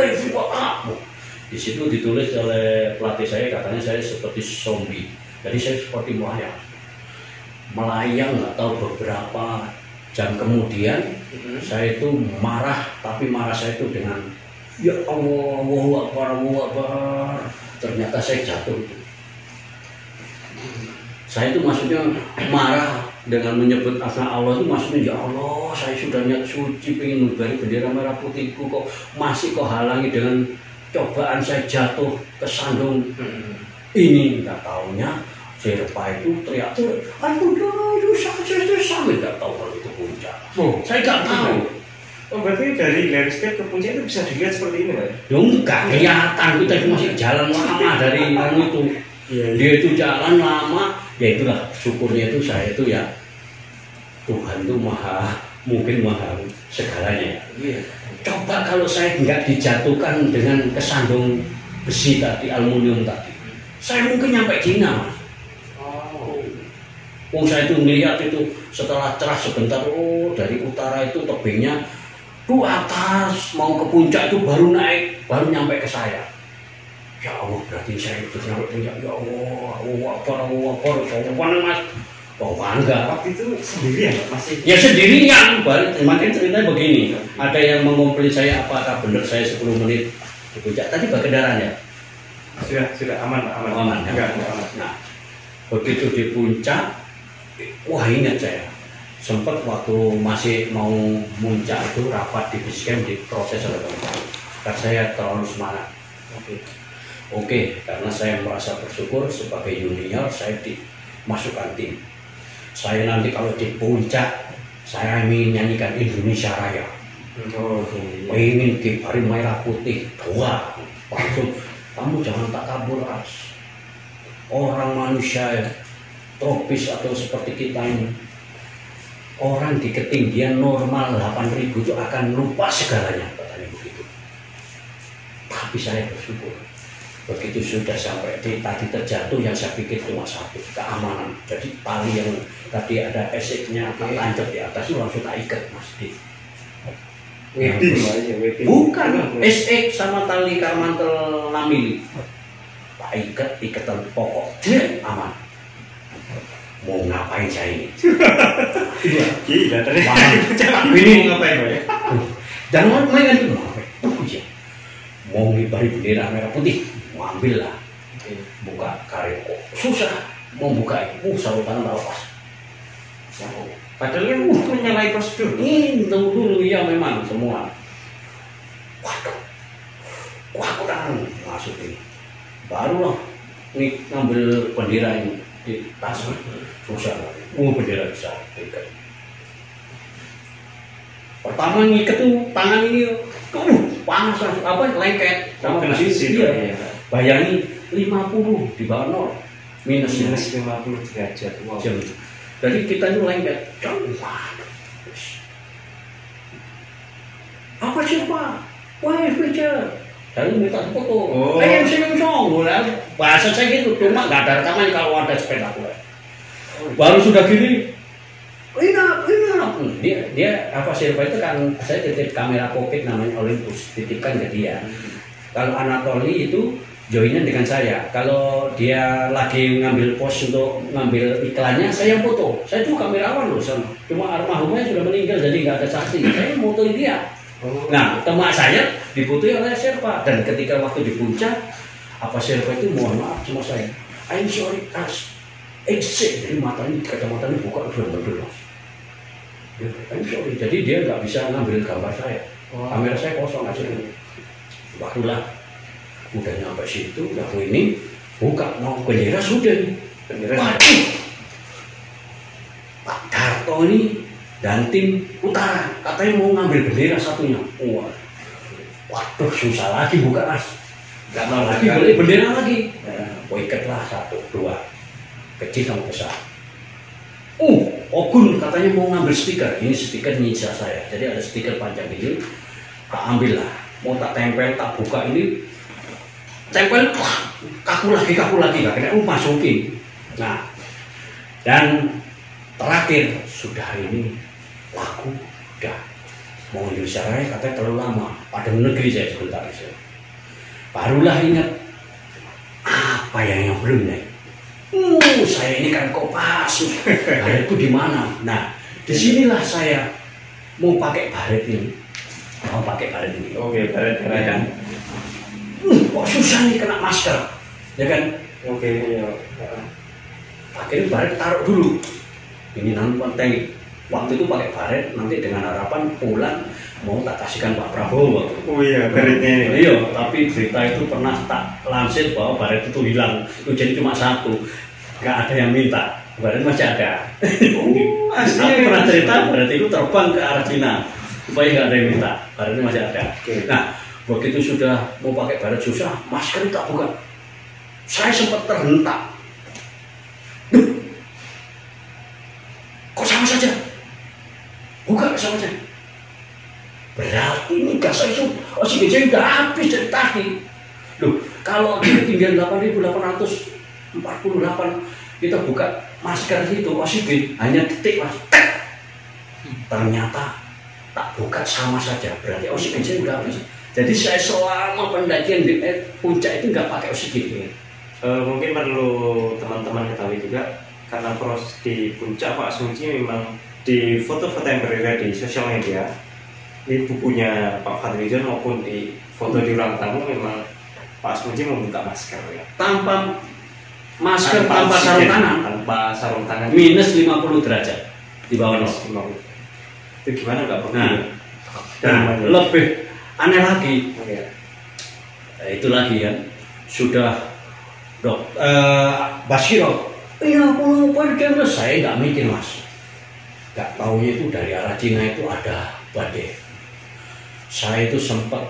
Di situ ditulis oleh pelatih saya, katanya saya seperti zombie. Jadi saya seperti melayang nggak tahu beberapa jam kemudian saya itu marah, tapi marah saya itu dengan ya Allah, Allahu Akbar. Ternyata saya jatuh itu. Saya itu maksudnya marah dengan menyebut asma Allah itu maksudnya ya Allah, saya sudah niat suci pengen memberi bendera merah putihku kok masih halangi dengan cobaan, saya jatuh ke sandung ini. Nggak taunya Sherpa itu teriak-teriak, aduh sampai nggak tahu kalau itu puncak. Saya nggak tahu. Berarti dari landscape ke puncak itu bisa dilihat seperti ini, Pak? Ya enggak kelihatan, kita masih jalan lama dari itu. Dia itu jalan lama, ya itulah syukurnya itu saya itu ya Tuhan itu mungkin maha segalanya. Coba kalau saya nggak dijatuhkan dengan kesandung besi tadi, aluminium tadi, saya mungkin nyampe Cina, Mas. Saya itu melihat itu setelah cerah sebentar, dari utara itu tebingnya tuh atas mau ke puncak itu baru naik, baru nyampe ke saya. Ya Allah, berarti saya itu nyampe puncak. Ya Allah, Allah, Mas. Bangga. Waktu itu sendirian, masih? Ya sendirian. Makanya ceritanya begini. Ada yang mengompli saya apakah benar saya 10 menit di puncak. Tadi kendaraan ya? Sudah aman. Ya? Enggak. Nah, begitu di puncak, wah ingat saya. Sempat waktu masih mau muncak itu rapat di Basecamp diproses oleh teman-teman karena saya terlalu semangat. Oke, karena saya merasa bersyukur sebagai junior saya dimasukkan tim. Saya nanti kalau di puncak saya ingin nyanyikan Indonesia Raya. Ingin kibarin merah putih dua. Langsung kamu jangan tak kabur As. Orang manusia tropis atau seperti kita ini, orang di ketinggian normal 8.000 itu akan lupa segalanya, katanya begitu. Tapi saya bersyukur Begitu sudah sampai di tadi terjatuh, yang saya pikir cuma satu, keamanan. Jadi tali yang tadi ada eseknya tancap di atas itu langsung tak ikat Mas di. Bukan, esek sama tali karmantel lamili. Tak ikat, ikatan pokok, aman. Mau ngapain saya ini? Gila, ternyata ini ngapain ya? jangan main kan mau ngibari bendera merah putih, mau ambil lah, buka karet kok susah, mau buka itu, salutan tak lepas. Padahal kan menyalahi prosedur. Ini dulu ya memang semua. Waduh, wah kurang masuk ini. Barulah nih ngambil bendera ini di tas, susah. Bendera bisa ikat. Pertama ngikat tuh tangan ini, panas langsung apa lengket sama besi dia. Bayangin 50 di bawah 0 minus 50 derajat. Wow. Jadi kita itu lengket. Apa sih Pak? Wah picture. Saya minta foto. Senyum song, bahasa saya gitu. Cuma nggak ada rekaman kalau ada sepeda gue. Baru sudah gini. Dia apa Silva itu kan saya titip kamera pocket namanya Olympus, titipkan ke dia. Kalau Anatoli itu joinan dengan saya. Kalau dia lagi ngambil pos untuk ngambil iklannya, saya foto. Saya tuh kamerawan loh, cuma almarhumnya sudah meninggal jadi nggak ada saksi. Saya fotoin dia. Nah, teman saya diputui oleh Silva, dan ketika waktu di puncak, apa Silva itu mohon maaf sama saya. I'm sorry, exit dari matanya, kacamatanya buka sudah betul. I'm sorry, jadi dia nggak bisa ngambil gambar saya. Kamera saya kosong aja. Barulah udah nyampe situ, aku ini buka mau bendera sudah. Waduh, Pak Darto ini dan tim utara katanya mau ngambil bendera satunya. Waduh, susah lagi buka Mas. Nggak mau lagi beli bendera lagi. Ikatlah 1, 2, kecil sama besar. Ogun katanya mau ngambil stiker. Ini stiker ninja saya. Jadi ada stiker panjang ini. Tak ambil lah. Mau tak tempel, tak buka ini. Tempel, kaku lagi. Gak kena masukin. Nah, dan terakhir sudah ini laku. Udah mau Indonesia Raya katanya terlalu lama. Pada negeri saya sebentar. Barulah ingat apa yang belum nih. Saya ini kan Kopassus, baretku di mana? Nah, disinilah saya mau pakai baret ini. Oke, baret ya kan? Kok susah nih kena masker, ya kan? Oke, iya. Akhirnya baret taruh dulu. Ini nanti penting. Waktu itu pakai baret, nanti dengan harapan pulang mau tak kasihkan Pak Prabowo. Oh iya, baretnya ini. Iya, tapi berita itu pernah tak lansir bahwa baret itu hilang. Itu jadi cuma 1. Gak ada yang minta, baret masih ada. Aku pernah cerita baret itu terbang ke arah Cina supaya gak ada yang minta, baretnya masih ada. Nah, begitu sudah mau pakai baret susah, masker tak buka. Saya sempat terhentak. Kok sama saja? Buka sama saja. Berarti ini gas saya oksigen udah habis dari tadi. Loh, kalau ketinggian 8.848 kita buka masker itu oksigen hanya detik Mas. Ternyata tak buka sama saja, berarti oksigen saya udah habis. Jadi saya selama pendakian di puncak itu nggak pakai oksigen. Mungkin perlu teman-teman ketahui juga, karena proses di puncak Pak Sunji memang di foto-foto yang beredar di sosial media, di bukunya Pak Fadlizon maupun di foto di ruang tamu, memang Pak Sunji membuka masker ya. Tanpa masker, tanpa sarung tangan. Tanpa sarung tangan. Minus 50 derajat di bawah 0. Itu gimana nggak perlu? Nah, lebih aneh lagi. Nah, itu lagi kan sudah Basiro. Iya, aku pergi saya nggak mikir Mas. Nggak taunya itu dari arah Cina itu ada badai. Saya itu sempat,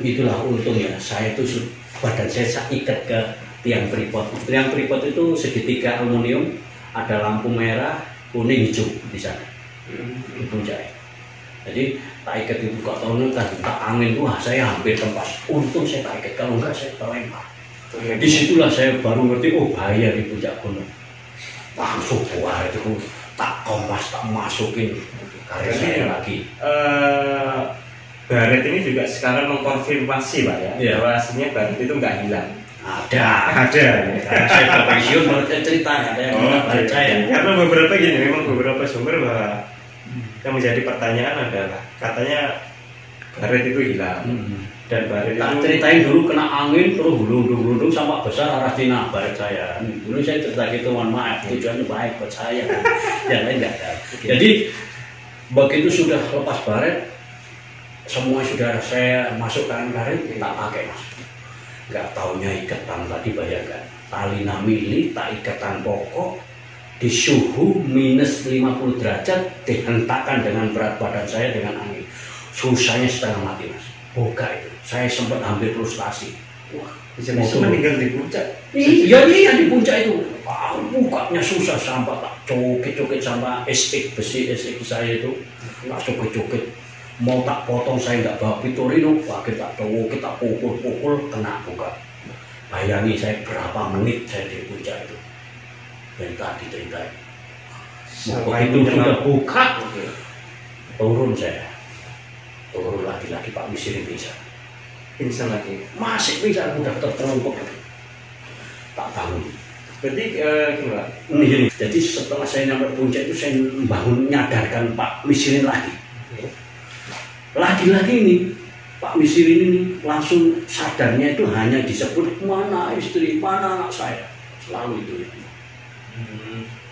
itulah untungnya. Saya itu badan saya ikat ke tiang tripod. Tiang tripod itu segitiga aluminium, ada lampu merah, kuning, hijau di sana. Di puncak. Jadi tak ikat itu kok tahun kan tak angin, wah saya hampir tempas. Untung saya tak ikat, kalau enggak saya terlempar. Disitulah saya baru ngerti, oh bahaya di puncak gunung. Langsung wah itu tak kompas, tak masukin karya saya lagi. Baret ini juga sekarang mengkonfirmasi Pak ya, bahwa aslinya Baret itu nggak hilang. Ada. Saya pensiun baru saya cerita baret saya. Karena beberapa gini, memang beberapa sumber bahwa yang menjadi pertanyaan adalah katanya Baret itu hilang. Dan Baret itu ceritain dulu kena angin terus gulung-gulung sampai besar arah Cina baret saya. Dulu saya cerita gitu, mohon maaf, tujuannya baik buat saya. Yang lain nggak ada. Jadi begitu sudah lepas baret, semua sudah saya masukkan baret, tak pakai Mas. Nggak taunya ikatan tadi, bayangkan tali namili tak ikatan pokok di suhu minus 50 derajat dihentakkan dengan berat badan saya dengan angin. Susahnya setengah mati Mas. Buka itu, saya sempat hampir frustasi. Wah, bisa meninggal di puncak. Iya di puncak itu. Bukanya susah sampai tak cokit-cokit sama estik besi saya itu, tak cokit-cokit. Mau tak potong saya nggak bawa pitorino, kita cokit tak pukul kena buka. Bayangi saya berapa menit saya di puncak itu. Dan tadi ceritain. Begitu sudah buka, turun saya. Turun lagi Pak Misirin pingsan lagi, masih pingsan, udah terperangkap, tak bangun. Berarti gimana? Ini jadi setelah saya nyampe puncak itu saya bangun, nyadarkan Pak Misirin lagi ini Pak Misirin ini langsung sadarnya itu hanya disebut mana istri, mana anak saya, selalu itu.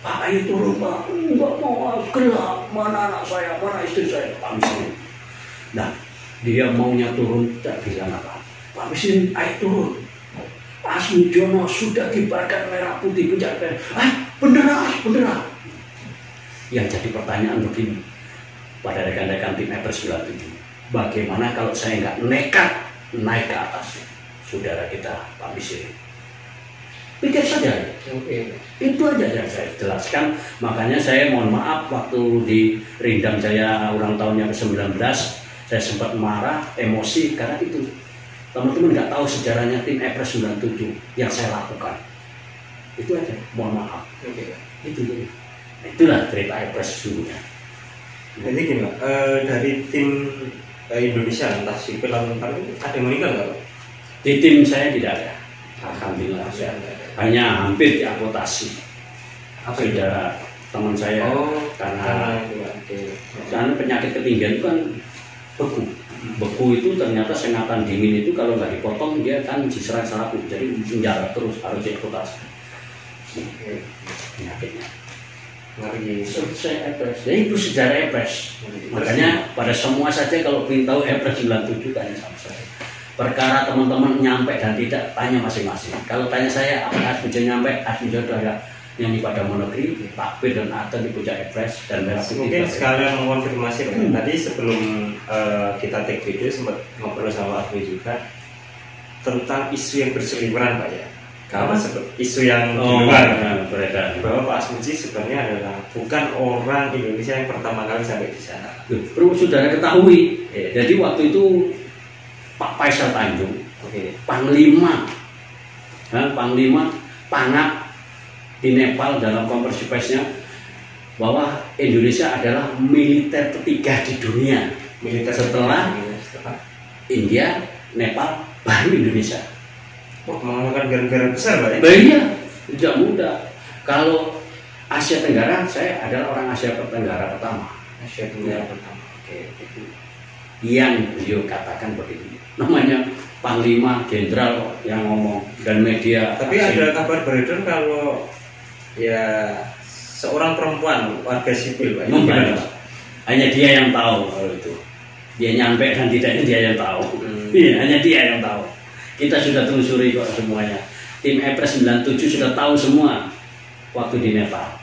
Pak ayo turun Pak, enggak mau, gelap, mana anak saya, mana istri saya, Pak Misirin. Nah, dia maunya turun, tak bilang apa. Pak Misirin, ayo turun. Asmujono sudah kibarkan merah putih puncak. Beneran. Yang jadi pertanyaan begini pada rekan-rekan tim Everest 97. Bagaimana kalau saya nggak nekat naik ke atas? Saudara kita, Pak Misirin. Pikir saja. Itu aja yang saya jelaskan. Makanya saya mohon maaf waktu di Rindam saya ulang tahunnya ke-19. Saya sempat marah, emosi karena itu teman-teman nggak tahu sejarahnya tim Everest 97 yang saya lakukan. Itu aja, mohon maaf. Itulah cerita Everest sesungguhnya. Jadi gini, dari tim Indonesia entah sipil atau tentara ada yang meninggal nggak? Di tim saya tidak ada, alhamdulillah. Hanya hampir diamputasi. Saudara teman saya karena penyakit ketinggian itu kan beku itu ternyata sengatan dingin itu kalau nggak dipotong dia kan diserang saraf, jadi penjara terus harus diamputasi penyakitnya. Saya Everest, jadi itu sejarah Everest. Makanya pada semua saja kalau ingin tahu Everest 97 tanya sama saya. Perkara teman-teman nyampe dan tidak tanya masing-masing. Kalau tanya saya apakah Asmujo nyampe, Asmujo itu ada nyanyi pada Monogri, takbir dan adan di puncak Everest dan merah putih. Mungkin sekalian mengonfirmasi tadi sebelum kita take video sempat ngobrol sama Asmi juga tentang isu yang berseliweran Pak ya. Karena isu yang di luar beredar bahwa Pak Asmuji sebenarnya adalah bukan orang Indonesia yang pertama kali sampai di sana. Perlu saudara ketahui, jadi waktu itu Pak Faisal Tanjung, Panglima Pangap di Nepal dalam konversi persnya bahwa Indonesia adalah militer ketiga di dunia, setelah India, Nepal, baru Indonesia. Mengalahkan negara-negara besar Pak ya? Iya, tidak mudah. Kalau Asia Tenggara, saya adalah orang Asia Tenggara pertama. Asia Tenggara pertama. Yang beliau katakan begitu. Namanya Panglima Jenderal yang ngomong dan media. Tapi ada kabar beredar kalau ya seorang perempuan warga sipil Pak. Hanya dia yang tahu kalau itu. Dia nyampe dan tidaknya dia yang tahu. Hanya dia yang tahu. Kita sudah telusuri kok semuanya. Tim Everest 97 sudah tahu semua waktu di Nepal.